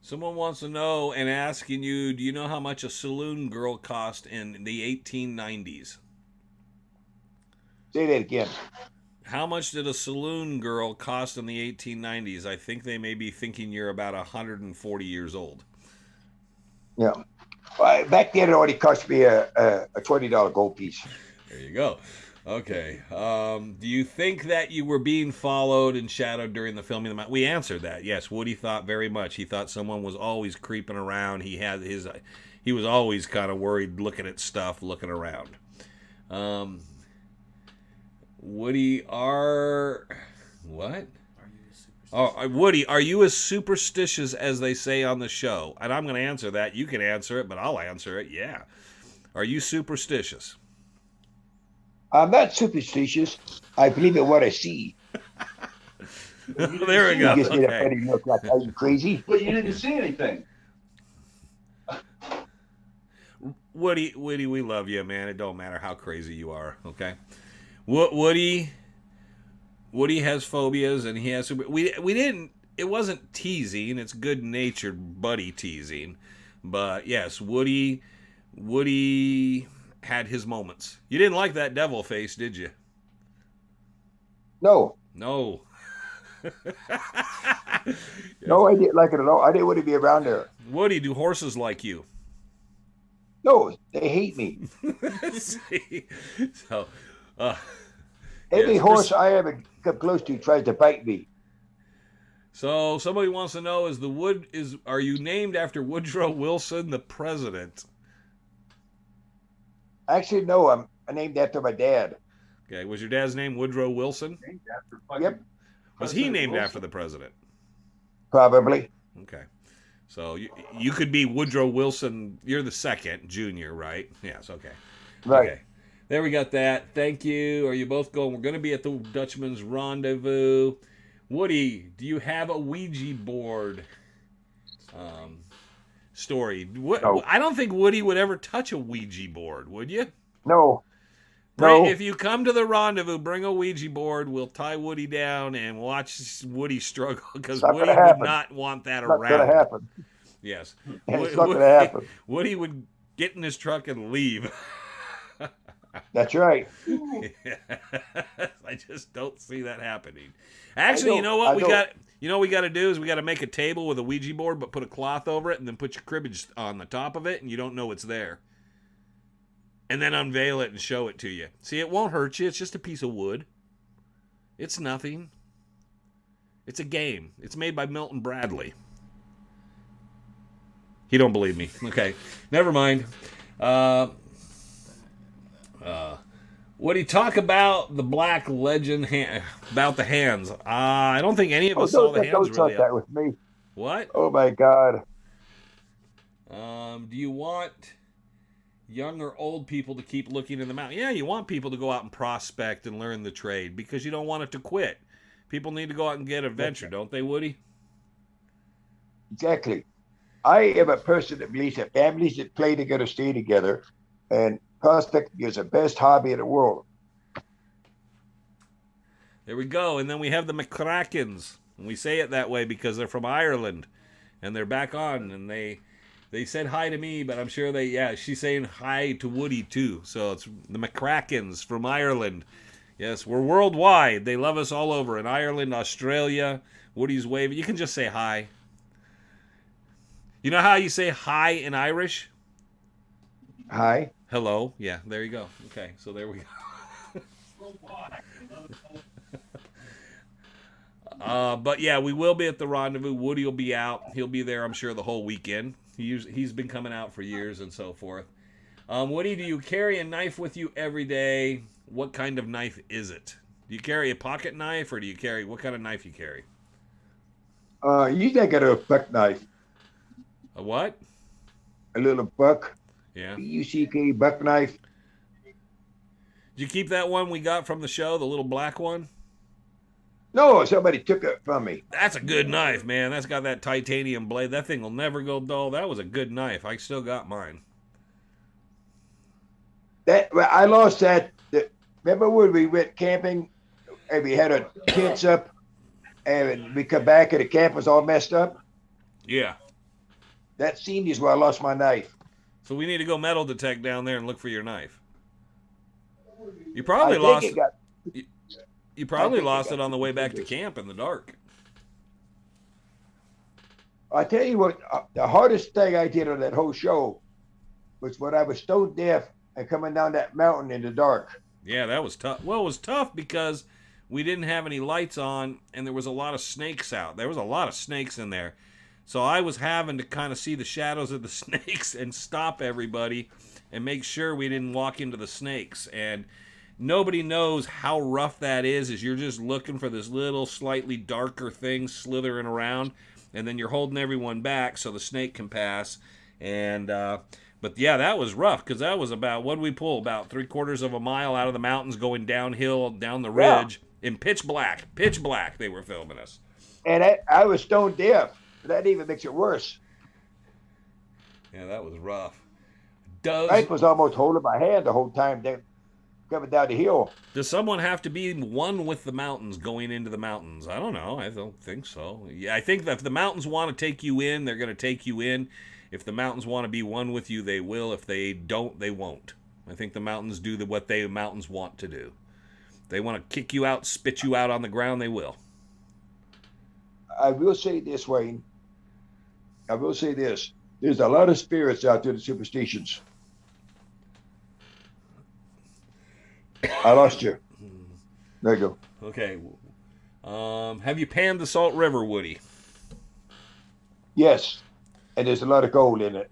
Someone wants to know and asking you, do you know how much a saloon girl cost in the 1890s? Say that again. How much did a saloon girl cost in the 1890s? I think they may be thinking you're about 140 years old. Yeah. Back then, it already cost me a $20 gold piece. There you go. Okay. Do you think that you were being followed and shadowed during the filming of the mountain? We answered that. Yes, Woody thought very much. He thought someone was always creeping around. He was always kind of worried, looking at stuff, looking around. Woody, what? Woody, are you as superstitious as they say on the show? And I'm going to answer that. You can answer it, but I'll answer it. Yeah. Are you superstitious? I'm not superstitious. I believe in what I see. There we go. He gives me that funny look like, are you crazy? But you didn't see anything. Woody, we love you, man. It don't matter how crazy you are, okay? Woody has phobias, and he has we didn't it wasn't teasing. It's good-natured buddy teasing. But yes, Woody had his moments. You didn't like that devil face, did you? No. No. No, I didn't like it at all. I didn't want to be around there. Woody, do horses like you? No, they hate me. See? So, Every yes, horse I ever come close to tries to bite me. So somebody wants to know: are you named after Woodrow Wilson, the president? Actually, no, I'm named after my dad. Okay, was your dad's name Woodrow Wilson? Yep, Was he named after the president? probably. Okay, so you could be Woodrow Wilson. You're the second, junior, right? Yes. Okay. Right. Okay. There we got that. Thank you. Are you both going? We're going to be at the Dutchman's Rendezvous. Woody, do you have a Ouija board story? No. I don't think Woody would ever touch a Ouija board, would you? No. No. If you come to the rendezvous, bring a Ouija board. We'll tie Woody down and watch Woody struggle because Not Woody gonna would happen. not want that Not around. going to happen. Yes. It's not going to happen. Woody would get in his truck and leave. That's right. I just don't see that happening. Actually, you know what we got to do is we got to make a table with a Ouija board, but put a cloth over it and then put your cribbage on the top of it, and you don't know it's there. And then unveil it and show it to you. See, it won't hurt you. It's just a piece of wood. It's nothing. It's a game. It's made by Milton Bradley. He don't believe me. Okay, never mind. What do you talk about the black legend about the hands? I don't think any of us saw the hands don't really. talk that with me. What? Oh my God. Do you want young or old people to keep looking in the mountain? Yeah, you want people to go out and prospect and learn the trade because you don't want it to quit. People need to go out and get adventure, don't they, Woody? Exactly. I am a person that believes that families that play together stay together, and prospecting is the best hobby in the world. There we go. And then we have the McCrackens. And we say it that way because they're from Ireland. And they're back on. And they said hi to me, but I'm sure she's saying hi to Woody too. So it's the McCrackens from Ireland. Yes, we're worldwide. They love us all over. In Ireland, Australia, Woody's waving. You can just say hi. You know how you say hi in Irish? Hi. Hello. Yeah, there you go. Okay, so there we go. But yeah, we will be at the rendezvous. Woody will be out. He'll be there, I'm sure, the whole weekend. He's been coming out for years and so forth. Woody, do you carry a knife with you every day? What kind of knife is it? Do you carry a pocket knife, or what kind of knife you carry? Usually I got a buck knife. A what? A little buck. Yeah. B-U-C-K buck knife. Did you keep that one we got from the show, the little black one? No, somebody took it from me. That's a good knife, man. That's got that titanium blade. That thing will never go dull. That was a good knife. I still got mine. I lost that. Remember when we went camping and we had our tents up and we come back and the camp was all messed up? Yeah. That scene is where I lost my knife. So we need to go metal detect down there and look for your knife. You probably lost it. You probably lost it on the way back to camp in the dark. I tell you what, the hardest thing I did on that whole show was when I was stone deaf and coming down that mountain in the dark. Yeah, that was tough. Well, it was tough because we didn't have any lights on and there was a lot of snakes out. There was a lot of snakes in there. So I was having to kind of see the shadows of the snakes and stop everybody and make sure we didn't walk into the snakes. And nobody knows how rough that is as you're just looking for this little slightly darker thing slithering around, and then you're holding everyone back so the snake can pass. And but yeah, that was rough because that was about, what did we pull? About 3/4 of a mile out of the mountains going downhill down the ridge in pitch black. Pitch black they were filming us. And I was stone deaf. That even makes it worse. Yeah, that was rough. Knife was almost holding my hand the whole time because coming down the hill. Does someone have to be one with the mountains going into the mountains? I don't know. I don't think so. Yeah, I think that if the mountains want to take you in, they're going to take you in. If the mountains want to be one with you, they will. If they don't, they won't. I think the mountains do what the mountains want to do. If they want to kick you out, spit you out on the ground, they will. I will say this, Wayne. I will say this. There's a lot of spirits out there, the superstitions. I lost you. There you go. Okay. Have you panned the Salt River, Woody? Yes. And there's a lot of gold in it.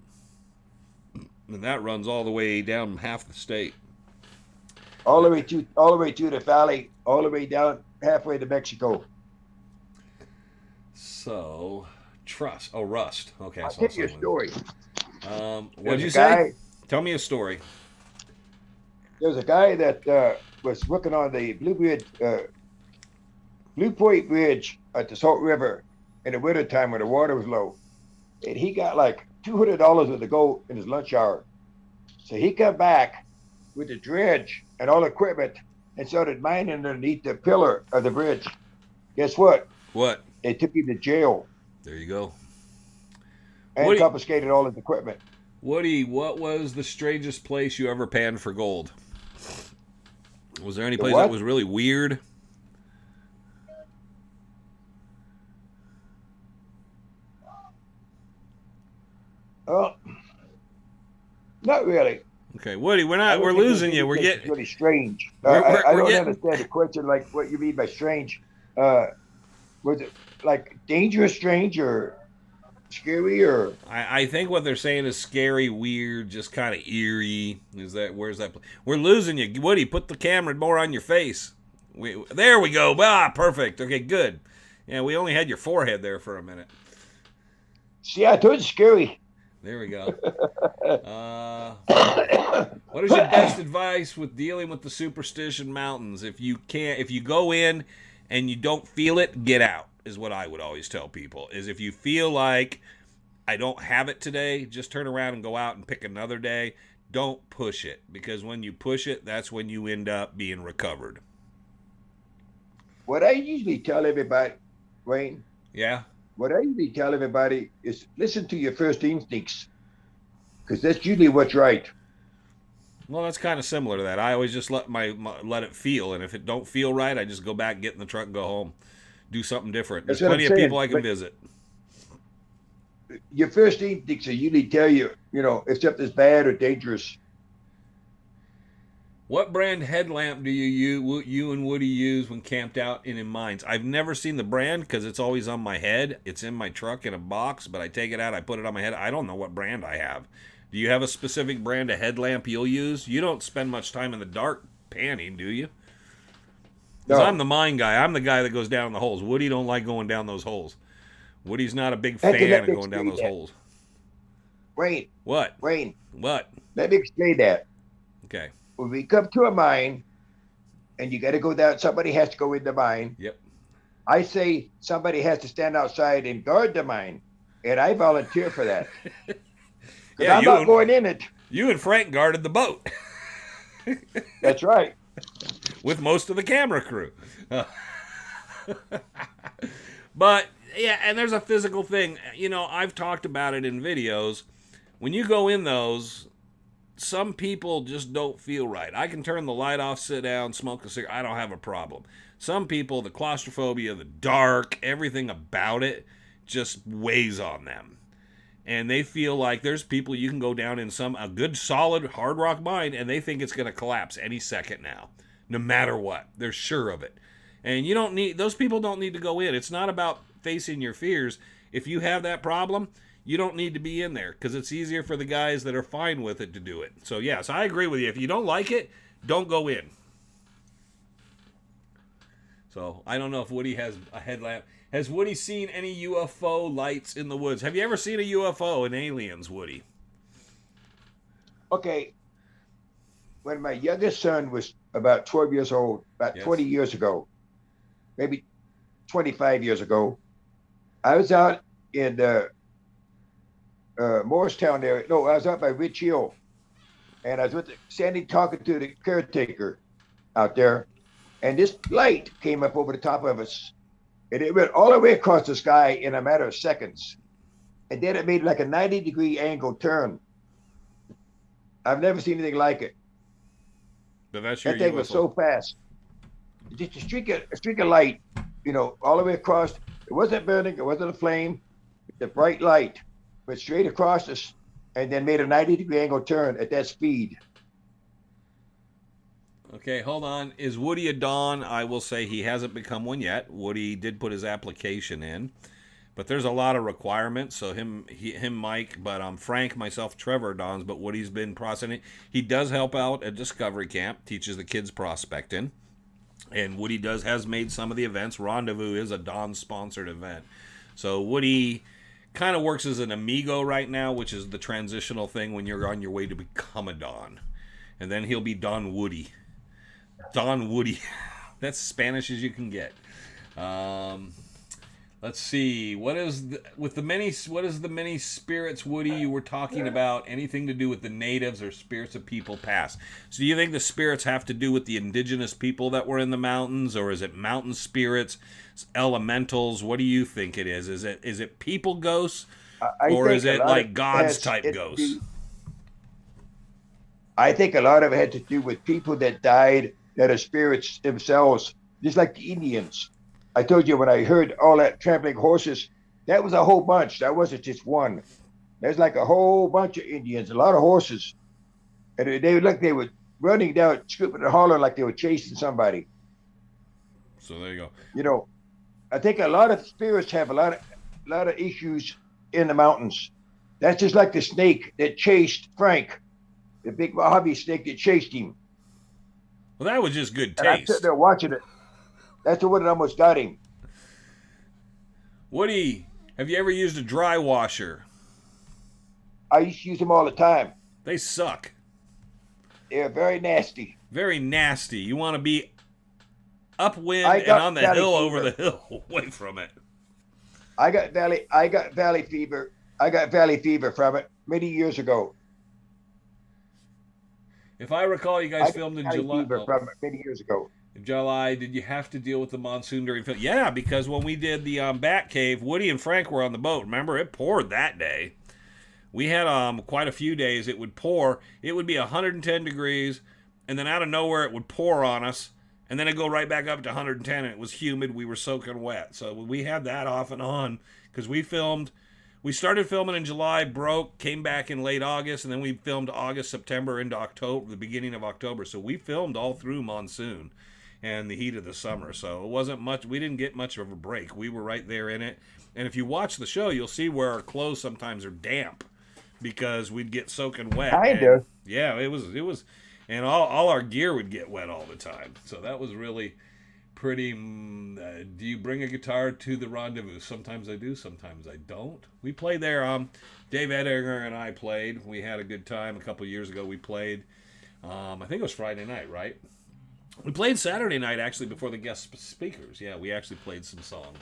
And that runs all the way down half the state. All the way to the valley, all the way down halfway to Mexico. So, rust. Okay, I'll so tell you a story. What did There's you a say? guy- Tell me a story. There's a guy that was working on the Blue Point Bridge at the Salt River in the wintertime when the water was low. And he got like $200 worth of gold in his lunch hour. So he come back with the dredge and all the equipment and started mining underneath the pillar of the bridge. Guess what? What? They took him to jail There you go. and What do you- confiscated all his equipment. Woody, what was the strangest place you ever panned for gold? Was there any place what? that was really weird? Oh, not really. Okay, Woody, we're I don't we're think there's losing you. We're anything getting really strange. We're I don't getting- understand the question, like what you mean by strange. Was it like dangerous, strange, or scary, or I think what they're saying is scary, weird, just kind of eerie. Where's that? We're losing you, Woody. Put the camera more on your face. There we go. Ah, perfect. Okay, good. Yeah, we only had your forehead there for a minute. see? I told you scary. There we go. What is your best advice with dealing with the Superstition Mountains? If you go in and you don't feel it, get out, is what I would always tell people. Is if you feel like I don't have it today, just turn around and go out and pick another day. Don't push it, because when you push it, that's when you end up being recovered. What I usually tell everybody, Wayne, Yeah? what I usually tell everybody is listen to your first instincts, because that's usually what's right. Well, that's kind of similar to that. I always just let let it feel, and if it don't feel right, I just go back, get in the truck, and go home. Do something different. There's That's what plenty I'm of saying, people I can but- visit. Your first instincts will usually tell you, if something's bad or dangerous. What brand headlamp do you and Woody use when camped out in mines? I've never seen the brand because it's always on my head. It's in my truck in a box, but I take it out, I put it on my head. I don't know what brand I have. Do you have a specific brand of headlamp you'll use? You don't spend much time in the dark panning, do you? Because No. I'm the mine guy. I'm the guy that goes down in the holes. Woody don't like going down those holes. Woody's not a big Hey, fan let of me going down explain those that. holes. Wayne, What? Wayne, What? let me explain that. Okay. When we come to a mine and you got to go down, somebody has to go in the mine. Yep. I say somebody has to stand outside and guard the mine, and I volunteer for that. 'Cause Yeah, I'm you not and- going in it. You and Frank guarded the boat That's right. with most of the camera crew. But, yeah, and there's a physical thing. I've talked about it in videos. When you go in those, some people just don't feel right. I can turn the light off, sit down, smoke a cigarette. I don't have a problem. Some people, the claustrophobia, the dark, everything about it just weighs on them. And they feel like there's people you can go down in a good, solid, hard rock mine, and they think it's going to collapse any second now, no matter what. They're sure of it. And those people don't need to go in. It's not about facing your fears. If you have that problem, you don't need to be in there, because it's easier for the guys that are fine with it to do it. So, yes, I agree with you. If you don't like it, don't go in. So, I don't know if Woody has a headlamp. Has Woody seen any UFO lights in the woods? Have you ever seen a UFO in Aliens, Woody? Okay. When my youngest son was about 12 years old, about Yes. 20 years ago, maybe 25 years ago, I was out in Morristown area. No, I was out by Rich Hill, and I was standing talking to the caretaker, out there, and this light came up over the top of us, and it went all the way across the sky in a matter of seconds, and then it made like a 90-degree angle turn. I've never seen anything like it. But that's your That thing was UFO. so fast. Just a streak of light, all the way across. It wasn't burning. It wasn't a flame. The bright light went straight across us and then made a 90-degree angle turn at that speed. Okay, hold on. Is Woody a Don? I will say he hasn't become one yet. Woody did put his application in, but there's a lot of requirements. So him, Mike, but Frank, myself, Trevor are Dons. But Woody's been processing. He does help out at Discovery Camp, teaches the kids prospecting, and Woody has made some of the events. Rendezvous is a Don-sponsored event, so Woody kind of works as an amigo right now, which is the transitional thing when you're on your way to become a Don, and then he'll be Don Woody. Don Woody. That's Spanish as you can get. Let's see. What is the many spirits, Woody, you were talking about? Anything to do with the natives or spirits of people past? So do you think the spirits have to do with the indigenous people that were in the mountains, or is it mountain spirits, elementals? What do you think it is? Is it people ghosts, or is it like gods type ghosts? I think a lot of it had to do with people that died that are spirits themselves, just like the Indians. I told you when I heard all that trampling horses, that was a whole bunch. That wasn't just one. There's like a whole bunch of Indians, a lot of horses. And they looked like they were running down, scooping and hollering like they were chasing somebody. So there you go. I think a lot of spirits have a lot of issues in the mountains. That's just like the snake that chased Frank, the big Mojave snake that chased him. Well, that was just good taste. And I'm sitting there watching it. That's the one that almost got him. Woody, have you ever used a dry washer? I used to use them all the time. They suck. They're very nasty. Very nasty. You want to be upwind and on the hill over the hill, away from it. I got valley fever. I got valley fever from it many years ago. If I recall, you guys filmed in July. From many years ago. In July, did you have to deal with the monsoon during film? Yeah, because when we did the Bat Cave, Woody and Frank were on the boat. Remember, it poured that day. We had quite a few days. It would pour. It would be 110 degrees, and then out of nowhere, it would pour on us, and then it'd go right back up to 110, and it was humid. We were soaking wet. So we had that off and on because we filmed. We started filming in July, broke, came back in late August, and then we filmed August, September, into October, the beginning of October. So we filmed all through monsoon and the heat of the summer. So it wasn't much. We didn't get much of a break. We were right there in it. And if you watch the show, you'll see where our clothes sometimes are damp because we'd get soaking wet. Kinda. Yeah, it was, and all our gear would get wet all the time. So that was really pretty. Do you bring a guitar to the rendezvous? Sometimes I do, sometimes I don't. We played there. Dave Edinger and I played. We had a good time a couple years ago. We played. I think it was Friday night, right? We played Saturday night actually before the guest speakers. Yeah, we actually played some songs.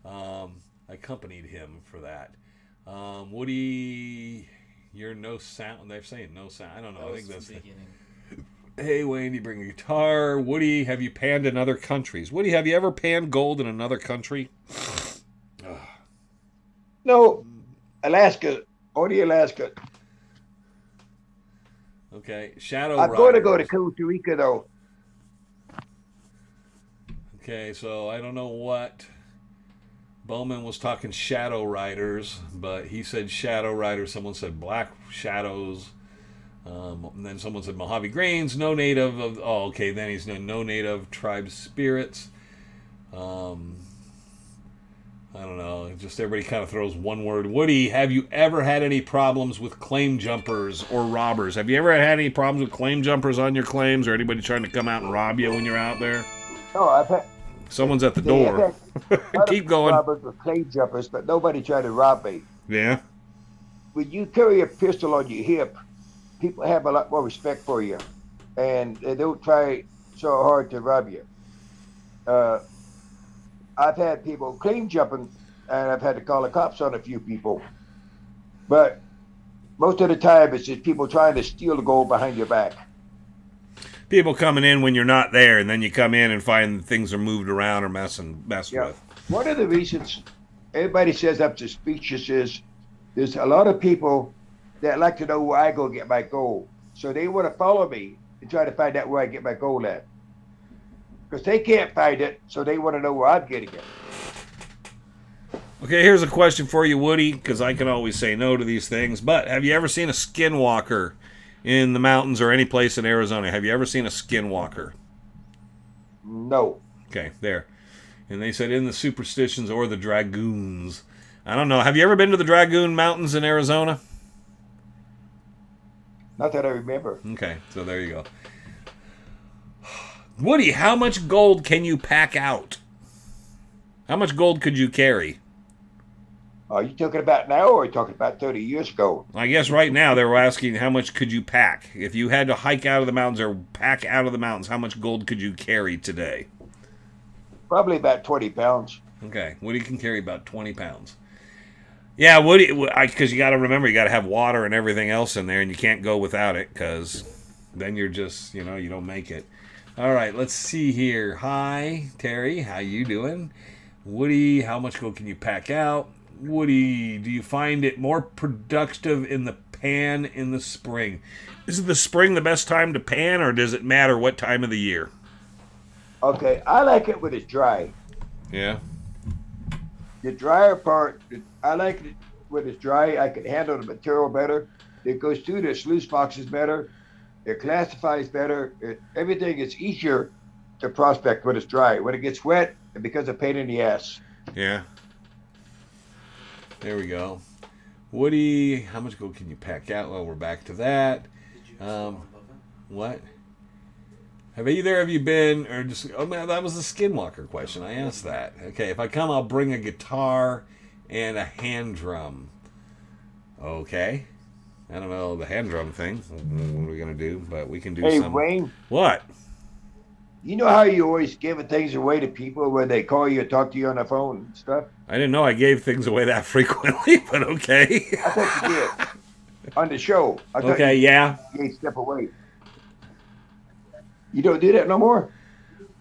I accompanied him for that. Woody, you're no sound. They're saying no sound. I don't know. I think that's the beginning. Hey, Wayne, you bring a guitar. Woody, have you panned in other countries? Woody, have you ever panned gold in another country? No, Alaska. Only Alaska. Okay, Shadow I'm Riders. going to go to Costa Rica, though. Okay, so I don't know what Bowman was talking Shadow Riders, but he said Shadow Riders. Someone said Black Shadows. And then someone said Mojave Greens, no native of. Oh, okay. Then he's no native tribe spirits. I don't know. Just everybody kind of throws one word. Woody, have you ever had any problems with claim jumpers or robbers? Have you ever had any problems with claim jumpers on your claims, or anybody trying to come out and rob you when you're out there? No, I've had. Someone's at the door. Keep going. Robbers with claim jumpers, but nobody tried to rob me. Yeah. When you carry a pistol on your hip, people have a lot more respect for you, and they don't try so hard to rob you. I've had people claim jumping, and I've had to call the cops on a few people. But most of the time, it's just people trying to steal the gold behind your back. people coming in when you're not there, and then you come in and find things are moved around or messed Yeah. with. One of the reasons everybody says I'm suspicious is there's a lot of people that like to know where I go get my gold. So they want to follow me and try to find out where I get my gold at. Because they can't find it, so they want to know where I'm getting it. Okay, here's a question for you, Woody, because I can always say no to these things. But have you ever seen a skinwalker in the mountains or any place in Arizona? Have you ever seen a skinwalker? No. Okay, there. And they said in the Superstitions or the Dragoons. I don't know. Have you ever been to the Dragoon Mountains in Arizona? Not that I remember. Okay, so there you go. Woody, how much gold can you pack out? How much gold could you carry? Are you talking about now or are you talking about 30 years ago? I guess right now they were asking how much could you pack? If you had to hike out of the mountains or pack out of the mountains, how much gold could you carry today? Probably about 20 pounds. Okay, Woody can carry about 20 pounds. Yeah, Woody, because you got to remember, you got to have water and everything else in there, and you can't go without it, because then you're just, you don't make it. All right, let's see here. Hi, Terry, how you doing? Woody, how much gold can you pack out? Woody, do you find it more productive in the pan in the spring? Is the spring the best time to pan, or does it matter what time of the year? Okay, I like it when it's dry. Yeah. The drier part, I like it when it's dry. I can handle the material better. It goes through the sluice boxes better. It classifies better. Everything is easier to prospect when it's dry. When it gets wet, it becomes a pain in the ass. Yeah. There we go. Woody, how much gold can you pack out? Well, we're back to that. Did you just go above it? What? Have either of you been, or just, oh man, that was the Skinwalker question. I asked that. Okay, if I come, I'll bring a guitar and a hand drum. Okay. I don't know the hand drum thing. What are we going to do? But we can do Hey, some. Wayne, What? you know how you always giving things away to people when they call you or talk to you on the phone and stuff? I didn't know I gave things away that frequently, but okay. I thought you did. On the show. I thought Okay, yeah. you step away. You don't do that no more?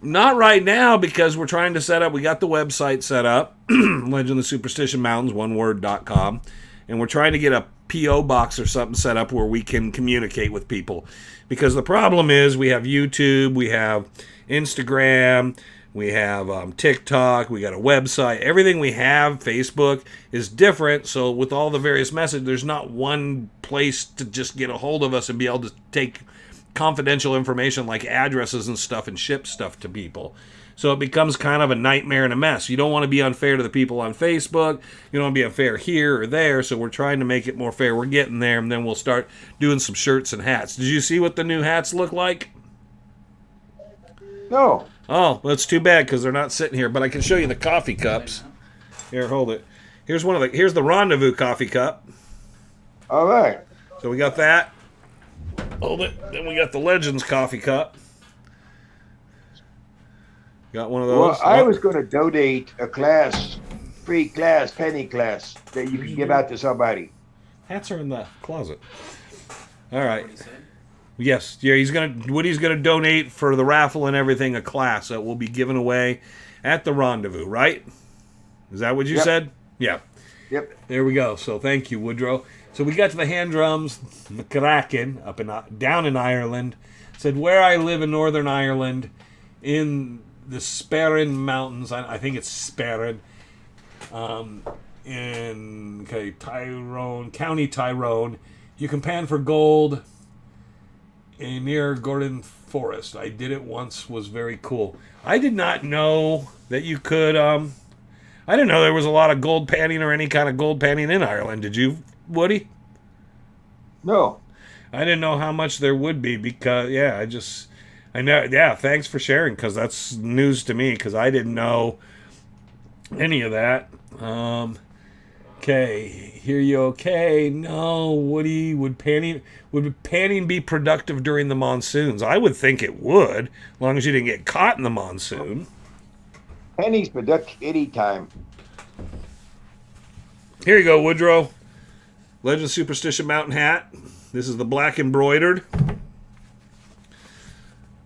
Not right now, because we're trying to set up, we got the website set up, Legend of Superstition Mountains, oneword.com, and we're trying to get a P.O. box or something set up where we can communicate with people. Because the problem is we have YouTube, we have Instagram, we have TikTok, we got a website. Everything we have, Facebook, is different. So with all the various messages, there's not one place to just get a hold of us and be able to take confidential information like addresses and stuff and ship stuff to people. So it becomes kind of a nightmare and a mess. You don't want to be unfair to the people on Facebook. You don't want to be unfair here or there. So we're trying to make it more fair. We're getting there, and then we'll start doing some shirts and hats. Did you see what the new hats look like? No. Oh, well, it's too bad because they're not sitting here. But I can show you the coffee cups. Here, hold it. Here's the Rendezvous coffee cup. All right. So we got that. Hold it. Then we got the Legends coffee cup. Got one of those. Well, I was going to donate a class, free class, penny class that you can give out to somebody. Hats are in the closet. All right. What he said? Yes. Yeah. Woody's gonna donate for the raffle and everything a class that will be given away at the Rendezvous. Right? Is that what you Yep. said? Yeah. Yep. There we go. So thank you, Woodrow. So we got to the hand drums, McCracken, down in Ireland. Said where I live in Northern Ireland, in the Sperrin Mountains. I think it's Sperrin. In Tyrone, County Tyrone. You can pan for gold near Gordon Forest. I did it once. Was very cool. I did not know that you could. I didn't know there was a lot of gold panning or any kind of gold panning in Ireland. Did you, Woody? No. I didn't know how much there would be because, I know, yeah, thanks for sharing because that's news to me because I didn't know any of that. Okay, hear you okay? No, Woody, would panning be productive during the monsoons? I would think it would, as long as you didn't get caught in the monsoon. Penny's productive anytime. Here you go, Woodrow. Legend Superstition Mountain hat. This is the black embroidered.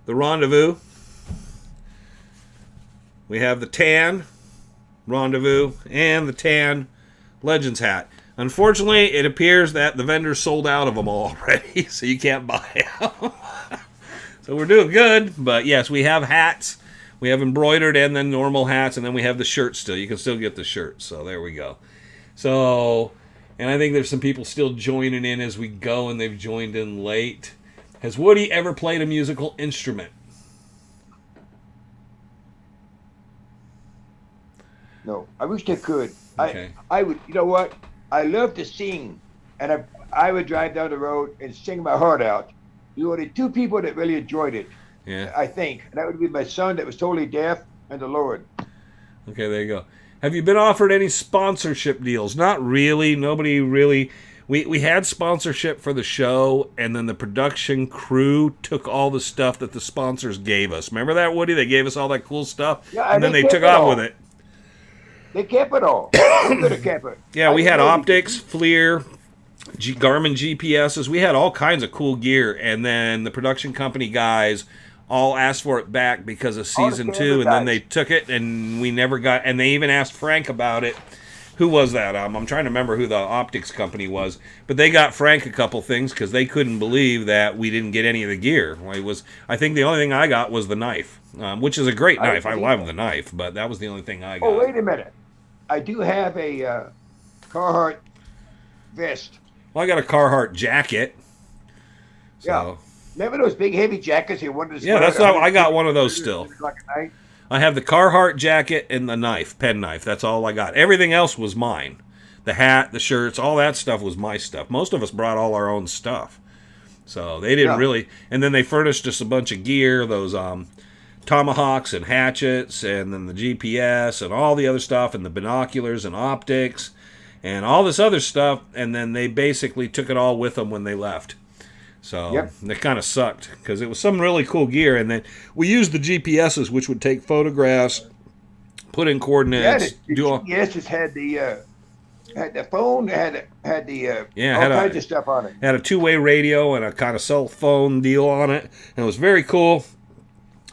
the Rendezvous. We have the tan Rendezvous and the tan Legends hat. Unfortunately, it appears that the vendors sold out of them all already, so you can't buy them. So we're doing good, but yes, we have hats. We have embroidered and then normal hats, and then we have the shirts still. You can still get the shirts, so there we go. So, and I think there's some people still joining in as we go, and they've joined in late. Has Woody ever played a musical instrument? No, I wish I could. Okay. I would. You know what? I love to sing, and I would drive down the road and sing my heart out. You were the two people that really enjoyed it. Yeah. I think. And that would be my son that was totally deaf and the Lord. Okay, there you go. Have you been offered any sponsorship deals? Not really. Nobody really. We had sponsorship for the show, and then the production crew took all the stuff that the sponsors gave us. Remember that, Woody? They gave us all that cool stuff, Yeah, and then they took off with it. They kept it all. They could have kept it. Yeah, we had optics, FLIR, Garmin GPSs. We had all kinds of cool gear, and then the production company guys all asked for it back because of season 2, and then they took it, and we never got. And they even asked Frank about it. Who was that? I'm trying to remember who the optics company was, but they got Frank a couple things because they couldn't believe that we didn't get any of the gear. I think the only thing I got was the knife, which is a great knife. I love the knife, but that was the only thing I got. Oh, wait a minute. I do have a Carhartt vest. Well, I got a Carhartt jacket. So. Yeah. Remember those big heavy jackets you wanted to Yeah, that's not. I got one of those still. Like a knife? I have the Carhartt jacket and the knife, pen knife. That's all I got. Everything else was mine. The hat, the shirts, all that stuff was my stuff. Most of us brought all our own stuff. So they didn't really. And then they furnished us a bunch of gear, those tomahawks and hatchets, and then the GPS and all the other stuff, and the binoculars and optics and all this other stuff. And then they basically took it all with them when they left. So it kind of sucked because it was some really cool gear. And then we used the GPSs, which would take photographs, put in coordinates. Yeah, the GPSs had the phone, had the all kinds of stuff on it. Had a two-way radio and a kind of cell phone deal on it. And it was very cool.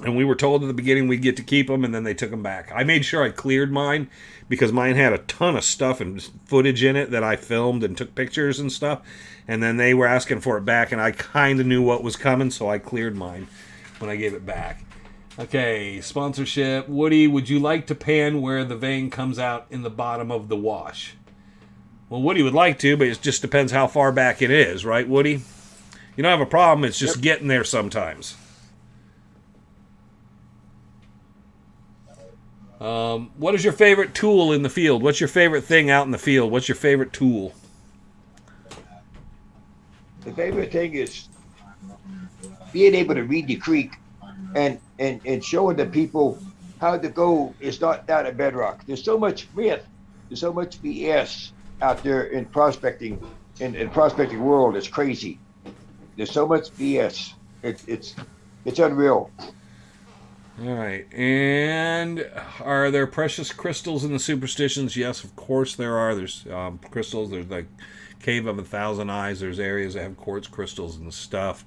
And we were told at the beginning we'd get to keep them, and then they took them back. I made sure I cleared mine because mine had a ton of stuff and footage in it that I filmed and took pictures and stuff. And then they were asking for it back, and I kind of knew what was coming, so I cleared mine when I gave it back. Okay, sponsorship. Woody, would you like to pan where the vein comes out in the bottom of the wash? Well, Woody would like to, but it just depends how far back it is, right, Woody? You don't have a problem. It's just getting there sometimes. What is your favorite tool in the field? What's your favorite thing out in the field? What's your favorite tool? The favorite thing is being able to read the creek and showing the people how to go is not down at bedrock. There's so much myth, there's so much BS out there in prospecting, in prospecting world. It's crazy. There's so much BS. It's unreal. All right. And are there precious crystals in the superstitions? Yes, of course there are. There's crystals. There's like Cave of 1,000 Eyes. There's areas that have quartz crystals and stuff.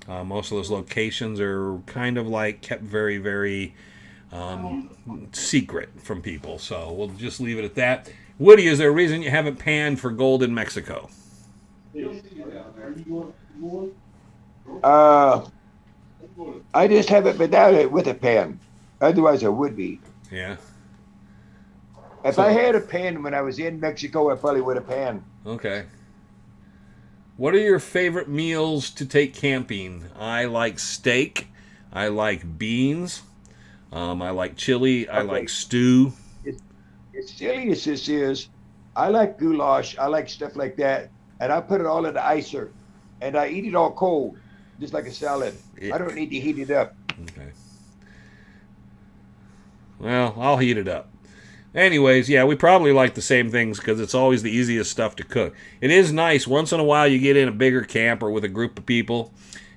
Most of those locations are kind of like kept very, very secret from people. So we'll just leave it at that. Woody, is there a reason you haven't panned for gold in Mexico? I just haven't been down there with a pan. Otherwise, I would be. Yeah. If I had a pan when I was in Mexico, I probably would have panned. Okay. What are your favorite meals to take camping? I like steak. I like beans. I like chili. I like stew. As silly as this is, I like goulash. I like stuff like that. And I put it all in the icer. And I eat it all cold, just like a salad. Yeah. I don't need to heat it up. Okay. Well, I'll heat it up. Anyways, yeah, we probably like the same things because it's always the easiest stuff to cook. It is nice. Once in a while you get in a bigger camp or with a group of people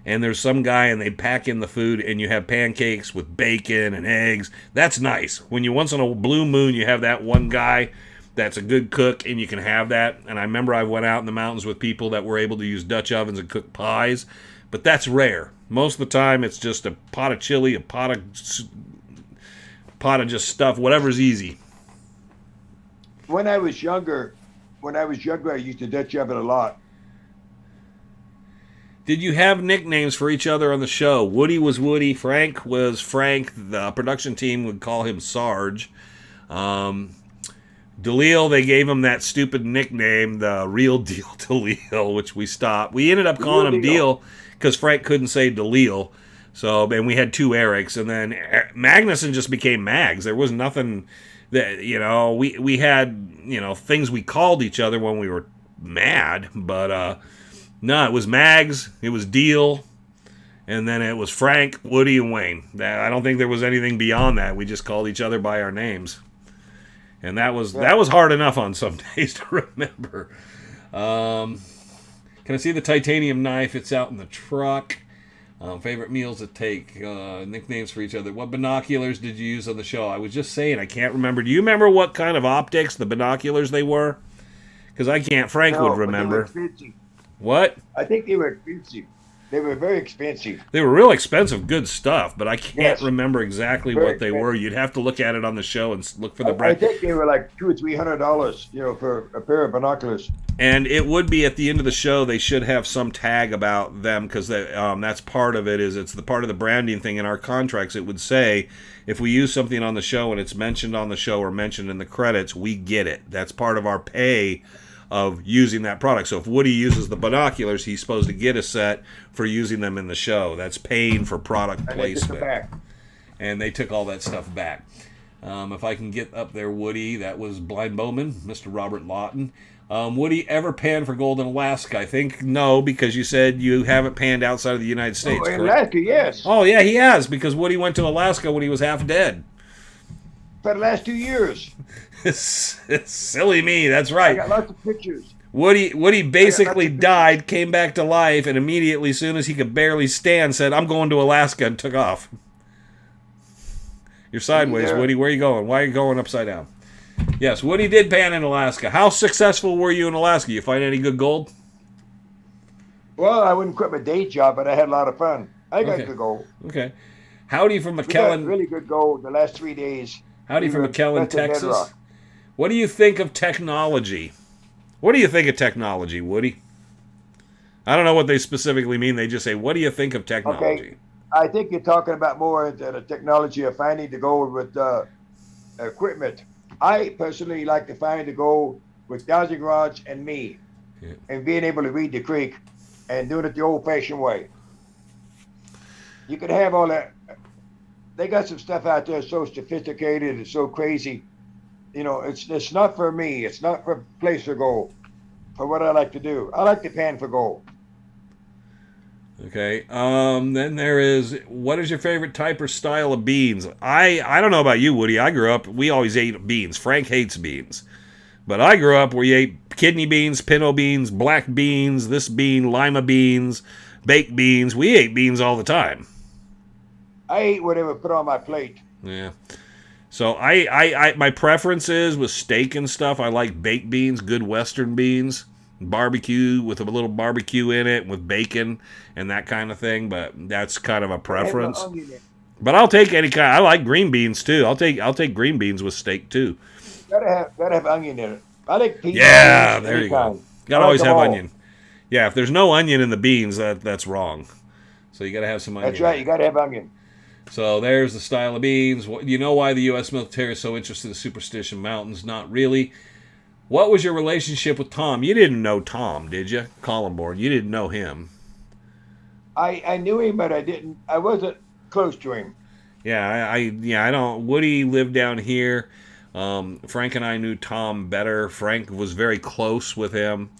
and there's some guy and they pack in the food and you have pancakes with bacon and eggs. That's nice. When you once in a blue moon you have that one guy that's a good cook and you can have that. And I remember I went out in the mountains with people that were able to use Dutch ovens and cook pies. But that's rare. Most of the time, it's just a pot of chili, a pot of just stuff, whatever's easy. When I was younger, I used to Dutch oven a lot. Did you have nicknames for each other on the show? Woody was Woody. Frank was Frank. The production team would call him Sarge. Delisle, they gave him that stupid nickname, the Real Deal Delisle, which we stopped. We ended up calling him Deal because Frank couldn't say Delisle. So, and we had 2 Erics, and then Magnuson just became Mags. There was nothing that, we had, things we called each other when we were mad, but no, it was Mags, it was Deal, and then it was Frank, Woody, and Wayne. I don't think there was anything beyond that. We just called each other by our names. And that was hard enough on some days to remember. Can I see the titanium knife? It's out in the truck. Favorite meals to take. Nicknames for each other. What binoculars did you use on the show? I was just saying, I can't remember. Do you remember what kind of optics, the binoculars they were? Because I can't. Frank would remember. What? I think they were expensive. They were very expensive. They were real expensive, good stuff, but I can't remember exactly what they were. You'd have to look at it on the show and look for the brand. I think they were like $200 or $300, for a pair of binoculars. And it would be at the end of the show. They should have some tag about them because that's part of it. It's the part of the branding thing in our contracts. It would say if we use something on the show and it's mentioned on the show or mentioned in the credits, we get it. That's part of our pay of using that product. So if Woody uses the binoculars, he's supposed to get a set for using them in the show. That's paying for product placement. And they took all that stuff back. If I can get up there, Woody, that was Blind Bowman, Mr. Robert Lawton. Woody ever panned for gold in Alaska? I think no, because you said you haven't panned outside of the United States. In Alaska, yes. Oh, yeah, he has, because Woody went to Alaska when he was half dead. For the last 2 years. It's silly me, that's right. I got lots of pictures. Woody basically died, came back to life, and immediately, as soon as he could barely stand, said, I'm going to Alaska, and took off. You're sideways, Woody. Where are you going? Why are you going upside down? Yes, Woody did pan in Alaska. How successful were you in Alaska? You find any good gold? Well, I wouldn't quit my day job, but I had a lot of fun. I got good gold. Okay. Howdy from McKellen. We got really good gold the last 3 days. Howdy from McKellen, Texas. What do you think of technology? What do you think of technology, Woody? I don't know what they specifically mean. They just say, what do you think of technology? Okay. I think you're talking about more into the technology of finding the gold with equipment. I personally like to find the gold with dowsing rods and me, and being able to read the creek and doing it the old-fashioned way. You can have all that. They got some stuff out there so sophisticated and so crazy. It's not for me. It's not for place for gold. For what I like to do, I like to pan for gold. Okay. Then there is, what is your favorite type or style of beans? I don't know about you, Woody. I grew up, we always ate beans. Frank hates beans. But I grew up where you ate kidney beans, pinto beans, black beans, this bean, lima beans, baked beans. We ate beans all the time. I ate whatever put on my plate. Yeah. So I my preference is with steak and stuff. I like baked beans, good Western beans. Barbecue with a little barbecue in it with bacon and that kind of thing, but that's kind of a preference. But I'll take any kind. I like green beans too. I'll take green beans with steak too. Gotta have onion in it. I like peas. Yeah, there you go. Gotta always have all. onion. Yeah, if there's no onion in the beans, that's wrong. So you gotta have some onion. That's right. You gotta have onion. So there's the style of beans. You know why the U.S. military is so interested in Superstition Mountains? Not really. What was your relationship with Tom? You didn't know Tom, did you? Collenborn. You didn't know him. I knew him, but I wasn't close to him. Yeah, I don't. Woody lived down here. Frank and I knew Tom better. Frank was very close with him,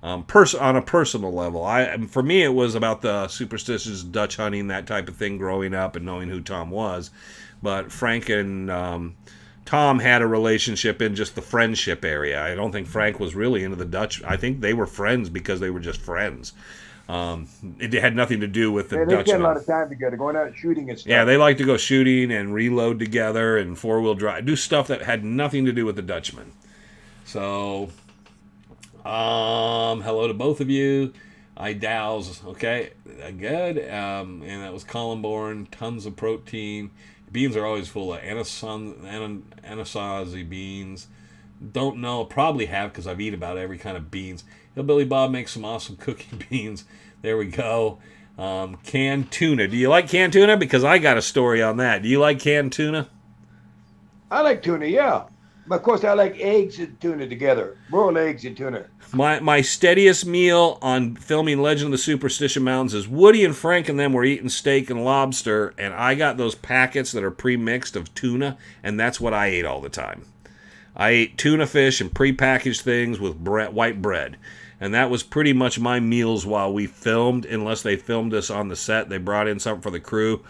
on a personal level. For me, it was about the superstitions, Dutch hunting, that type of thing, growing up and knowing who Tom was. But Frank and Tom had a relationship in just the friendship area. I don't think Frank was really into the Dutch. I think they were friends because they were just friends. It had nothing to do with the Dutch. They spent a lot of time together, going out shooting and stuff. Yeah, they like to go shooting and reload together and four-wheel drive, do stuff that had nothing to do with the Dutchman. So, hello to both of you. Dows, okay, good. And that was Columborn, tons of protein. Beans are always full of anasazi beans. Don't know, probably have because I've eaten about every kind of beans. Hillbilly Bob makes some awesome cooking beans. There we go. Canned tuna. Do you like canned tuna? Because I got a story on that. Do you like canned tuna? I like tuna, yeah. But of course, I like eggs and tuna together. Broiled eggs and tuna. My steadiest meal on filming Legend of the Superstition Mountains is Woody and Frank and them were eating steak and lobster, and I got those packets that are pre-mixed of tuna, and that's what I ate all the time. I ate tuna fish and pre-packaged things with white bread, and that was pretty much my meals while we filmed, unless they filmed us on the set. They brought in something for the crew.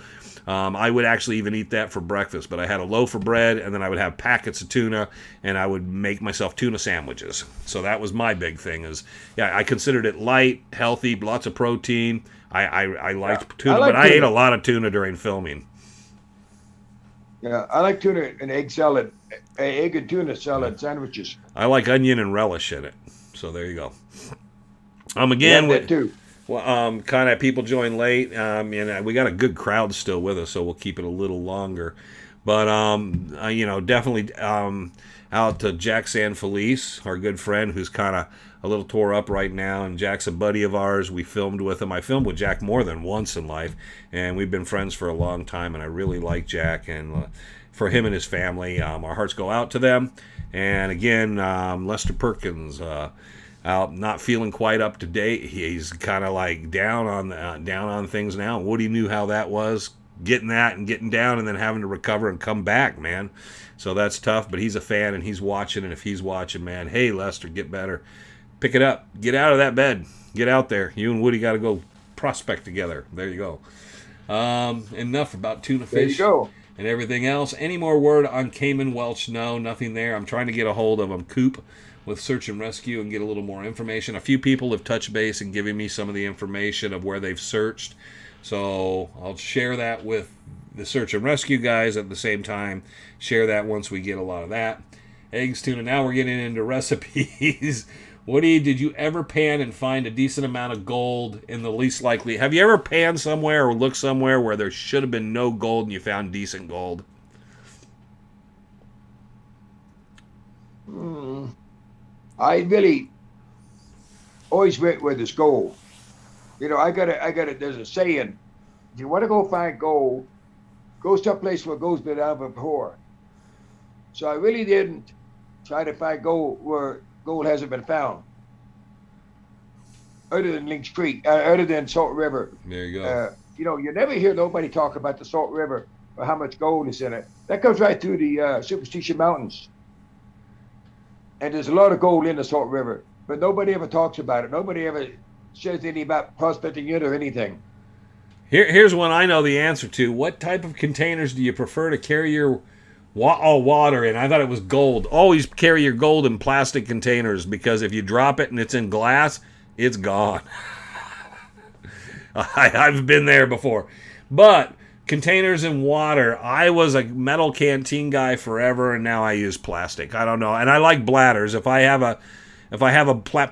I would actually even eat that for breakfast, but I had a loaf of bread, and then I would have packets of tuna, and I would make myself tuna sandwiches. So that was my big thing. I considered it light, healthy, lots of protein. I liked tuna, but I ate a lot of tuna during filming. Yeah, I like tuna and egg salad, egg and tuna salad sandwiches. I like onion and relish in it. So there you go. Again, that too. Well, kind of people join late, and we got a good crowd still with us, so we'll keep it a little longer. But definitely out to Jack San Felice, our good friend, who's kind of a little tore up right now, and Jack's a buddy of ours. We filmed with him. I filmed with Jack more than once in life, and we've been friends for a long time, and I really like Jack, and for him and his family, our hearts go out to them. And again, Lester Perkins, out not feeling quite up to date. He's kind of like down on things now. Woody knew how that was, getting down and then having to recover and come back, man. So that's tough, but he's a fan and he's watching, and if he's watching, man, hey Lester, get better. Pick it up. Get out of that bed. Get out there. You and Woody got to go prospect together. There you go. Enough about tuna fish. There you go. And everything else. Any more word on Cayman Welch? No, nothing there. I'm trying to get a hold of him, Coop, with search and rescue and get a little more information. A few people have touched base and given me some of the information of where they've searched. So I'll share that with the search and rescue guys at the same time. Share that once we get a lot of that. Eggs, tuna. Now we're getting into recipes. Woody, did you ever pan and find a decent amount of gold in the least likely? Have you ever panned somewhere or looked somewhere where there should have been no gold and you found decent gold? I really always went where there's gold. You know, I got it. There's a saying: if you want to go find gold, go someplace where gold's been out before. So I really didn't try to find gold where gold hasn't been found, other than Lynx Creek, other than Salt River. There you go. You never hear nobody talk about the Salt River or how much gold is in it. That comes right through the Superstition Mountains. And there's a lot of gold in the Salt River, but nobody ever talks about it. Nobody ever says anything about prospecting it or anything. Here's one I know the answer to. What type of containers do you prefer to carry your water in? I thought it was gold. Always carry your gold in plastic containers, because if you drop it and it's in glass, it's gone. I've been there before. But containers and water. I was a metal canteen guy forever, and now I use plastic. I don't know, and I like bladders. If I have a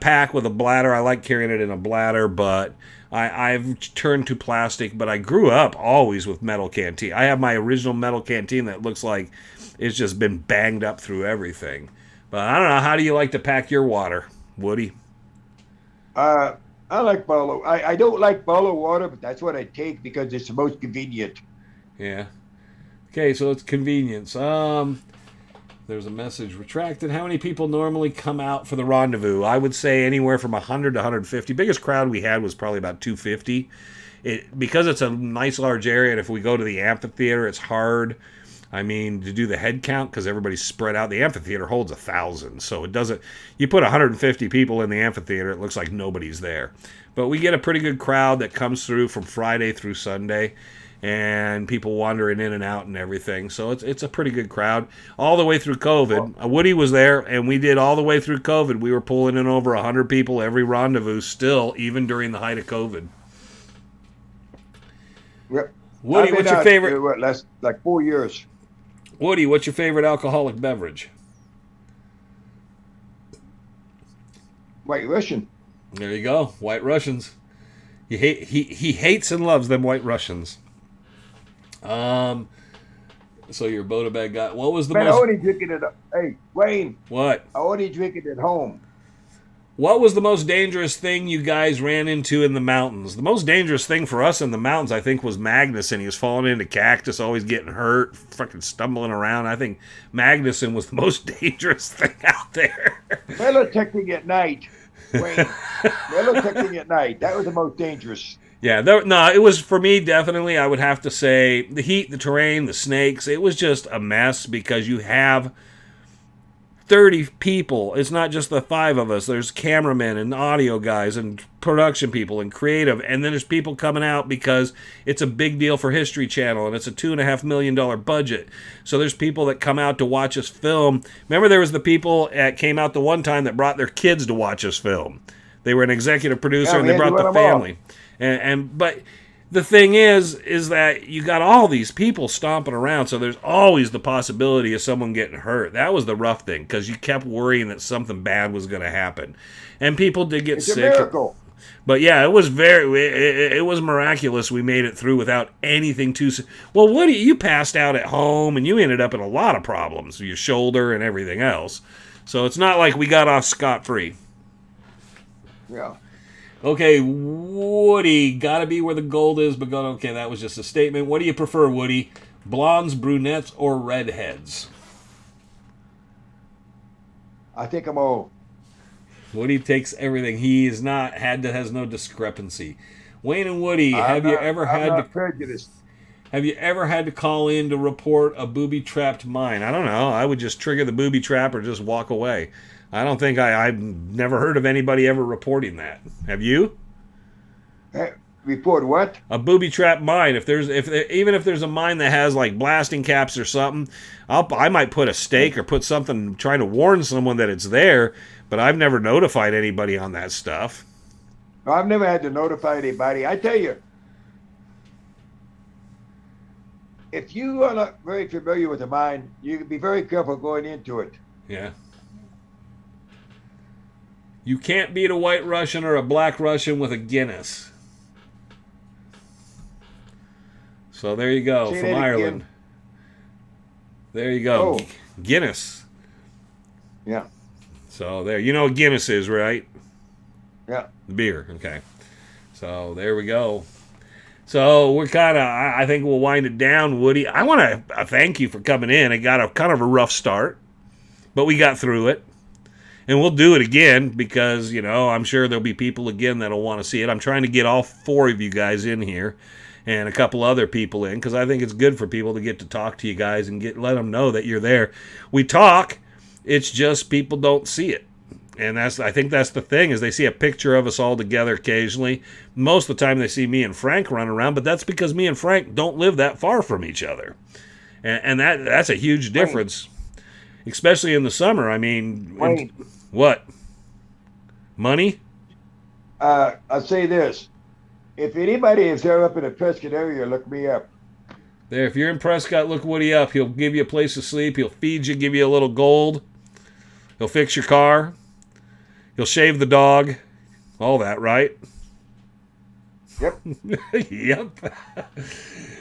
pack with a bladder, I like carrying it in a bladder. But I've turned to plastic. But I grew up always with metal canteen. I have my original metal canteen that looks like it's just been banged up through everything. But I don't know. How do you like to pack your water, Woody? I like bottled. I don't like bottled water, but that's what I take because it's the most convenient. Yeah. Okay, so it's convenience. There's a message retracted. How many people normally come out for the rendezvous? I would say anywhere from 100 to 150. Biggest crowd we had was probably about 250. Because it's a nice large area, and if we go to the amphitheater, it's hard. I mean, to do the head count because everybody's spread out. The amphitheater holds 1,000, so it doesn't. You put 150 people in the amphitheater, it looks like nobody's there. But we get a pretty good crowd that comes through from Friday through Sunday, and people wandering in and out and everything. So it's a pretty good crowd all the way through COVID. Woody was there, and we did all the way through COVID. We were pulling in over 100 people every rendezvous, still, even during the height of COVID. Yep. Woody, what's your favorite? Last like 4 years. Woody, what's your favorite alcoholic beverage? White Russian. There you go. White Russians. He hates and loves them White Russians. So your Boda bag guy. What was the Man, I most? only drink it at. Hey, Wayne, What? I only drink it at home. What was the most dangerous thing you guys ran into in the mountains? The most dangerous thing for us in the mountains, I think, was Magnuson. He was falling into cactus, always getting hurt, fucking stumbling around. I think Magnuson was the most dangerous thing out there. Mellotecting at night, Wayne. Mellotecting at night. That was the most dangerous. Yeah, no, it was, for me, definitely, I would have to say, the heat, the terrain, the snakes, it was just a mess because you have 30 people. It's not just the 5 of us. There's cameramen and audio guys and production people and creative, and then there's people coming out because it's a big deal for History Channel, and it's a $2.5 million budget. So there's people that come out to watch us film. Remember, there was the people that came out the one time that brought their kids to watch us film. They were an executive producer, and they brought the family. But the thing is that you got all these people stomping around, so there's always the possibility of someone getting hurt. That was the rough thing, because you kept worrying that something bad was going to happen, and people did get sick. It's a miracle. But yeah, it was it was miraculous. We made it through without anything too. Well, Woody, you passed out at home, and you ended up in a lot of problems, your shoulder and everything else. So it's not like we got off scot-free. Yeah. Okay, Woody, gotta be where the gold is, but okay, that was just a statement. What do you prefer, Woody? Blondes, brunettes, or redheads? I think I'm old. Woody takes everything. He is not has no discrepancy. Wayne and Woody, have you ever had to call in to report a booby-trapped mine? I don't know. I would just trigger the booby trap or just walk away. I don't think I've never heard of anybody ever reporting that. Have you? Report what? A booby trap mine. Even if there's a mine that has like blasting caps or something, I might put a stake or put something trying to warn someone that it's there. But I've never notified anybody on that stuff. No, I've never had to notify anybody. I tell you, if you are not very familiar with a mine, you can be very careful going into it. Yeah. You can't beat a White Russian or a Black Russian with a Guinness. So there you go, from Ireland. Again. There you go. Oh. Guinness. Yeah. So there, you know what Guinness is, right? Yeah. The beer, okay. So there we go. So we're I think we'll wind it down, Woody. I want to thank you for coming in. It got a kind of a rough start, but we got through it. And we'll do it again because, I'm sure there'll be people again that'll want to see it. I'm trying to get all 4 of you guys in here and a couple other people in because I think it's good for people to get to talk to you guys and let them know that you're there. We talk, it's just people don't see it. And I think that's the thing, is they see a picture of us all together occasionally. Most of the time they see me and Frank run around, but that's because me and Frank don't live that far from each other. And that's a huge difference, especially in the summer. I mean, what? Money? I'll say this. If anybody is there up in the Prescott area, look me up. There, if you're in Prescott, look Woody up. He'll give you a place to sleep. He'll feed you, give you a little gold. He'll fix your car. He'll shave the dog. All that, right? Yep. Yep.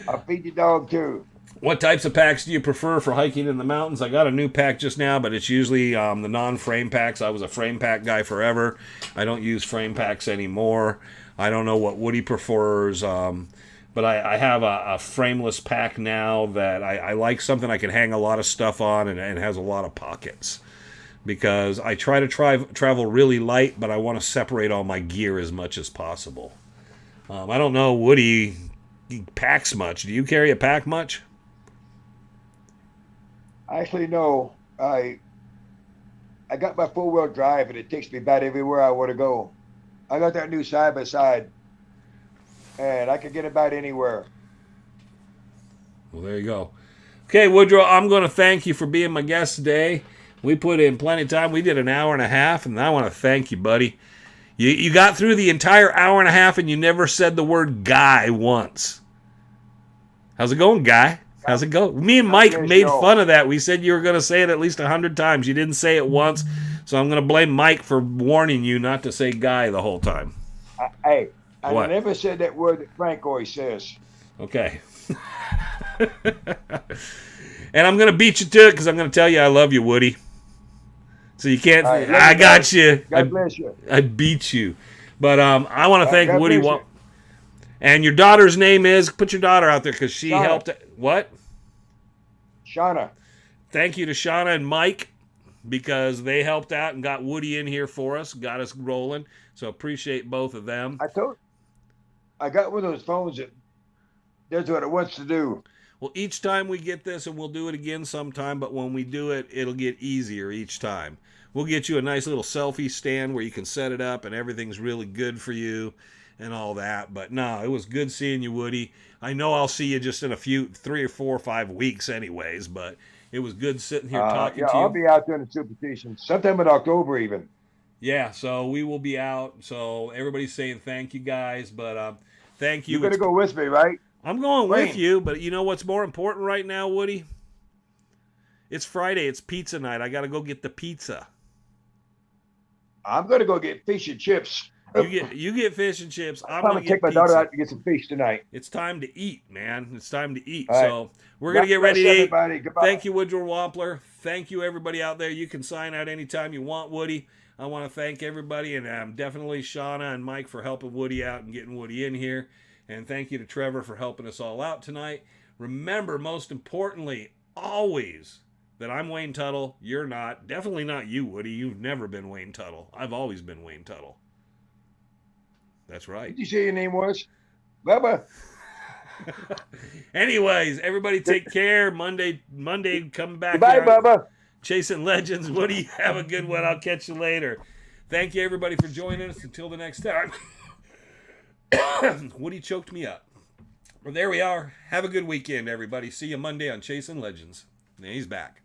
I'll feed your dog, too. What types of packs do you prefer for hiking in the mountains? I got a new pack just now, but it's usually the non-frame packs. I was a frame pack guy forever. I don't use frame packs anymore. I don't know what Woody prefers, but I have a frameless pack now that I like, something I can hang a lot of stuff on and has a lot of pockets. Because I try to travel really light, but I want to separate all my gear as much as possible. I don't know, Woody packs much. Do you carry a pack much? Actually, no. I got my 4-wheel drive, and it takes me about everywhere I want to go. I got that new side-by-side, and I can get about anywhere. Well, there you go. Okay, Woodrow, I'm going to thank you for being my guest today. We put in plenty of time. We did an hour and a half, and I want to thank you, buddy. You got through the entire hour and a half, and you never said the word guy once. How's it going, guy? How's it go? Me and Mike made fun of that. We said you were going to say it at least 100 times. You didn't say it once, so I'm going to blame Mike for warning you not to say guy the whole time. Hey, And What? I never said that word that Frank always says. Okay. And I'm going to beat you to it because I'm going to tell you I love you, Woody. So you can't. All right, love I you got guys. you. God bless you. I beat you. But I want to thank God Woody. bless you. And your daughter's name is. Put your daughter out there because she Shauna. helped. What? Shauna. Thank you to Shauna and Mike because they helped out and got Woody in here for us, got us rolling. So appreciate both of them. I got one of those phones that does what it wants to do. Well, each time we get this, and we'll do it again sometime, but when we do it, it'll get easier each time. We'll get you a nice little selfie stand where you can set it up and everything's really good for you and all that. But no, it was good seeing you, Woody. I know I'll see you just in 3 or 4 or 5 weeks anyways, but it was good sitting here talking to you. I'll be out there in the Superstition sometime in October even. Yeah, so we will be out. So everybody's saying thank you guys, but thank you. You're going to go with me, right? I'm going with Wayne. you, but you know what's more important right now, Woody? It's Friday. It's pizza night. I got to go get the pizza. I'm going to go get fish and chips. You get fish and chips. I'm going going to to take get my pizza. daughter out to get some fish tonight. It's time to eat, man. It's time to eat. All right. So we're going to get God ready to bless eat. everybody. Goodbye. Thank you, Woodrow Wampler. Thank you, everybody out there. You can sign out anytime you want, Woody. I want to thank everybody, and definitely Shauna and Mike for helping Woody out and getting Woody in here. And thank you to Trevor for helping us all out tonight. Remember, most importantly, always, that I'm Wayne Tuttle. You're not. Definitely not you, Woody. You've never been Wayne Tuttle. I've always been Wayne Tuttle. That's right. What did you say your name was? Bubba. Anyways, everybody take care. Monday coming back. Goodbye, here. Bubba. Chasing Legends. Woody, have a good one. I'll catch you later. Thank you, everybody, for joining us. Until the next time. Woody choked me up. Well, there we are. Have a good weekend, everybody. See you Monday on Chasing Legends. And he's back.